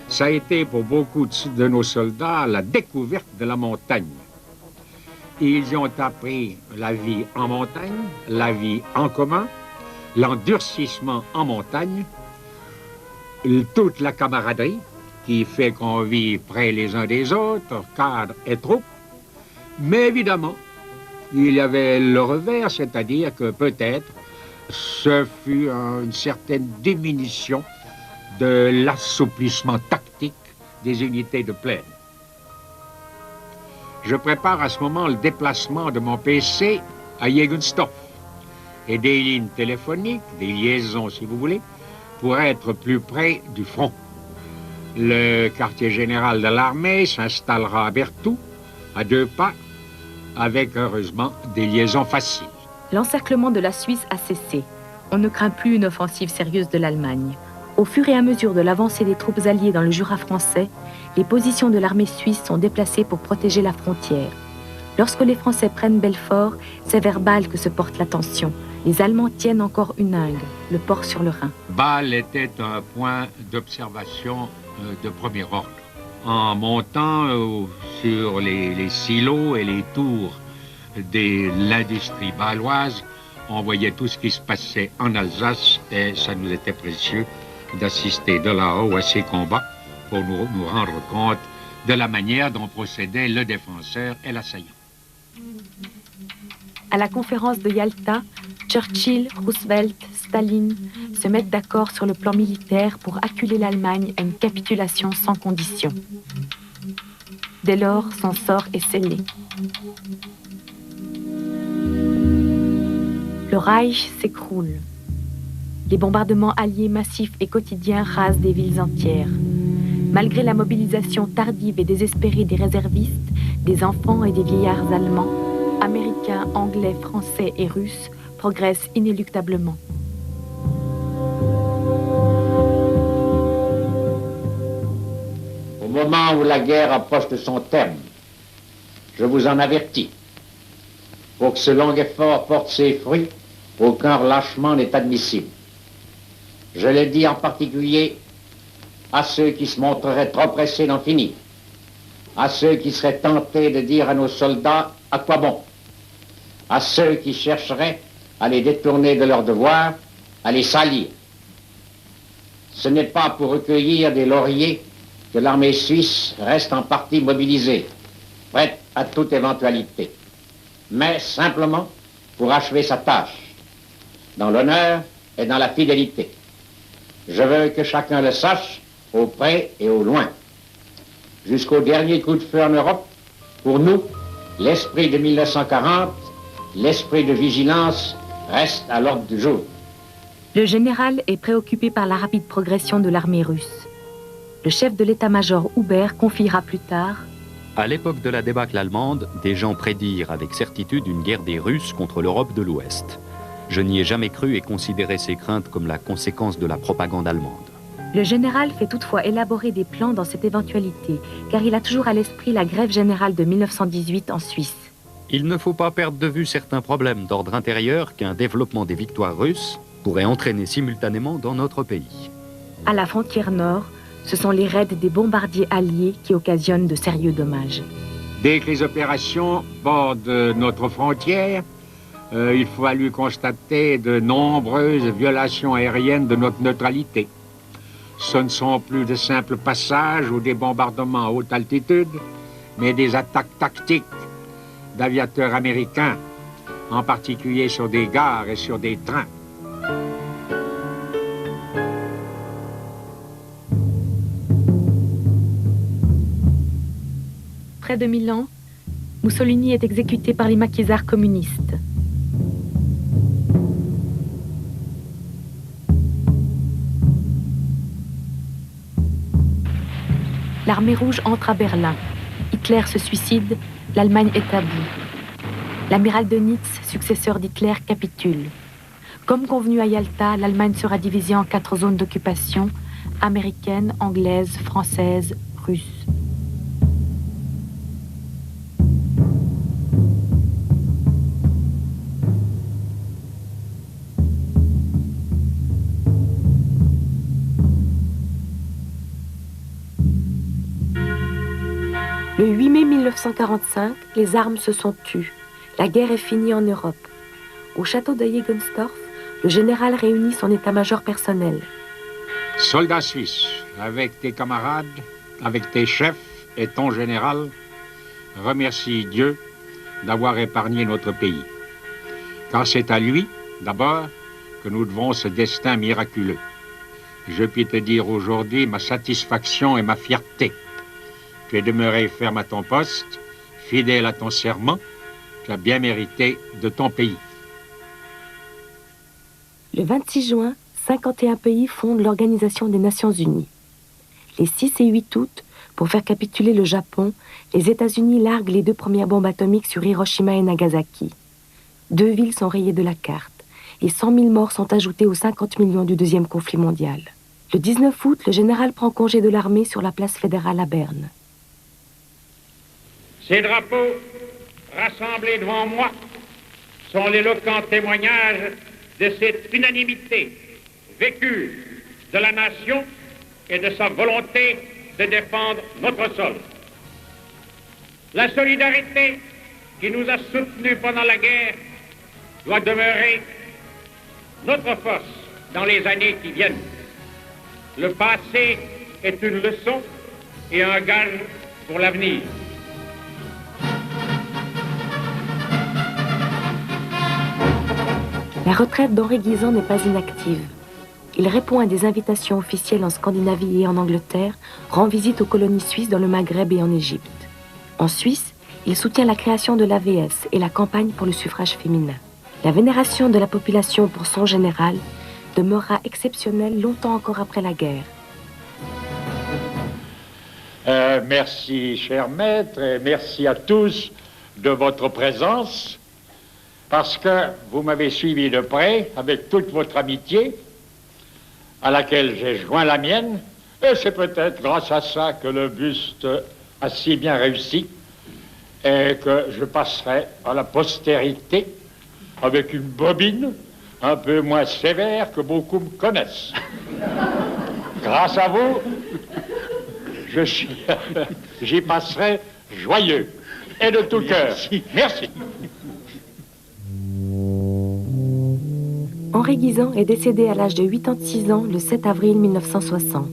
Ça a été pour beaucoup de nos soldats la découverte de la montagne. Ils y ont appris la vie en montagne, la vie en commun, l'endurcissement en montagne, toute la camaraderie qui fait qu'on vit près les uns des autres, cadres et troupes. Mais évidemment, il y avait le revers, c'est-à-dire que peut-être ce fut une certaine diminution de l'assouplissement tactique des unités de plaine. Je prépare à ce moment le déplacement de mon PC à Jägenstorf et des lignes téléphoniques, des liaisons si vous voulez, pour être plus près du front. Le quartier général de l'armée s'installera à Berthoud, à 2 pas, avec heureusement des liaisons faciles. L'encerclement de la Suisse a cessé. On ne craint plus une offensive sérieuse de l'Allemagne. Au fur et à mesure de l'avancée des troupes alliées dans le Jura français, les positions de l'armée suisse sont déplacées pour protéger la frontière. Lorsque les Français prennent Belfort, c'est vers Bâle que se porte l'attention. Les Allemands tiennent encore Huningue, le port sur le Rhin. Bâle était un point d'observation de premier ordre. En montant sur les silos et les tours de l'industrie bâloise, on voyait tout ce qui se passait en Alsace et ça nous était précieux d'assister de là-haut à ces combats pour nous rendre compte de la manière dont procédaient le défenseur et l'assaillant. À la conférence de Yalta, Churchill, Roosevelt, Staline se mettent d'accord sur le plan militaire pour acculer l'Allemagne à une capitulation sans condition. Dès lors, son sort est scellé. Le Reich s'écroule. Les bombardements alliés massifs et quotidiens rasent des villes entières. Malgré la mobilisation tardive et désespérée des réservistes, des enfants et des vieillards allemands, Américains, Anglais, Français et Russes progressent inéluctablement. Au moment où la guerre approche de son terme, je vous en avertis. Pour que ce long effort porte ses fruits, aucun relâchement n'est admissible. Je le dis en particulier à ceux qui se montreraient trop pressés d'en finir, à ceux qui seraient tentés de dire à nos soldats à quoi bon, à ceux qui chercheraient à les détourner de leur devoir, à les salir. Ce n'est pas pour recueillir des lauriers que l'armée suisse reste en partie mobilisée, prête à toute éventualité, mais simplement pour achever sa tâche, dans l'honneur et dans la fidélité. Je veux que chacun le sache, au près et au loin. Jusqu'au dernier coup de feu en Europe, pour nous, l'esprit de 1940, l'esprit de vigilance reste à l'ordre du jour. Le général est préoccupé par la rapide progression de l'armée russe. Le chef de l'état-major Hubert confiera plus tard: à l'époque de la débâcle allemande, des gens prédirent avec certitude une guerre des Russes contre l'Europe de l'Ouest. Je n'y ai jamais cru et considérais ces craintes comme la conséquence de la propagande allemande. Le général fait toutefois élaborer des plans dans cette éventualité, car il a toujours à l'esprit la grève générale de 1918 en Suisse. Il ne faut pas perdre de vue certains problèmes d'ordre intérieur qu'un développement des victoires russes pourrait entraîner simultanément dans notre pays. À la frontière nord, ce sont les raids des bombardiers alliés qui occasionnent de sérieux dommages. Dès que les opérations bordent notre frontière, il fallut constater de nombreuses violations aériennes de notre neutralité. Ce ne sont plus de simples passages ou des bombardements à haute altitude, mais des attaques tactiques d'aviateurs américains, en particulier sur des gares et sur des trains. Près de Milan, Mussolini est exécuté par les maquisards communistes. L'armée rouge entre à Berlin. Hitler se suicide, l'Allemagne est à bout. L'amiral Dönitz, successeur d'Hitler, capitule. Comme convenu à Yalta, l'Allemagne sera divisée en 4 zones d'occupation, américaine, anglaise, française, russe. Le 8 mai 1945, les armes se sont tues. La guerre est finie en Europe. Au château de Jegenstorf, le général réunit son état-major personnel. Soldats suisses, avec tes camarades, avec tes chefs et ton général, remercie Dieu d'avoir épargné notre pays. Car c'est à lui, d'abord, que nous devons ce destin miraculeux. Je puis te dire aujourd'hui ma satisfaction et ma fierté. Tu es demeuré ferme à ton poste, fidèle à ton serment, tu as bien mérité de ton pays. Le 26 juin, 51 pays fondent l'Organisation des Nations Unies. Les 6 et 8 août, pour faire capituler le Japon, les États-Unis larguent les 2 premières bombes atomiques sur Hiroshima et Nagasaki. 2 villes sont rayées de la carte, et 100 000 morts sont ajoutés aux 50 millions du deuxième conflit mondial. Le 19 août, le général prend congé de l'armée sur la place fédérale à Berne. Ces drapeaux, rassemblés devant moi, sont l'éloquent témoignage de cette unanimité vécue de la nation et de sa volonté de défendre notre sol. La solidarité qui nous a soutenus pendant la guerre doit demeurer notre force dans les années qui viennent. Le passé est une leçon et un gage pour l'avenir. La retraite d'Henri Guisan n'est pas inactive. Il répond à des invitations officielles en Scandinavie et en Angleterre, rend visite aux colonies suisses dans le Maghreb et en Égypte. En Suisse, il soutient la création de l'AVS et la campagne pour le suffrage féminin. La vénération de la population pour son général demeurera exceptionnelle longtemps encore après la guerre. Merci, cher maître, et merci à tous de votre présence, parce que vous m'avez suivi de près avec toute votre amitié, à laquelle j'ai joint la mienne, et c'est peut-être grâce à ça que le buste a si bien réussi, et que je passerai à la postérité avec une bobine un peu moins sévère que beaucoup me connaissent. Grâce à vous, j'y passerai joyeux et de tout cœur. Merci. Henri Guisan est décédé à l'âge de 86 ans le 7 avril 1960.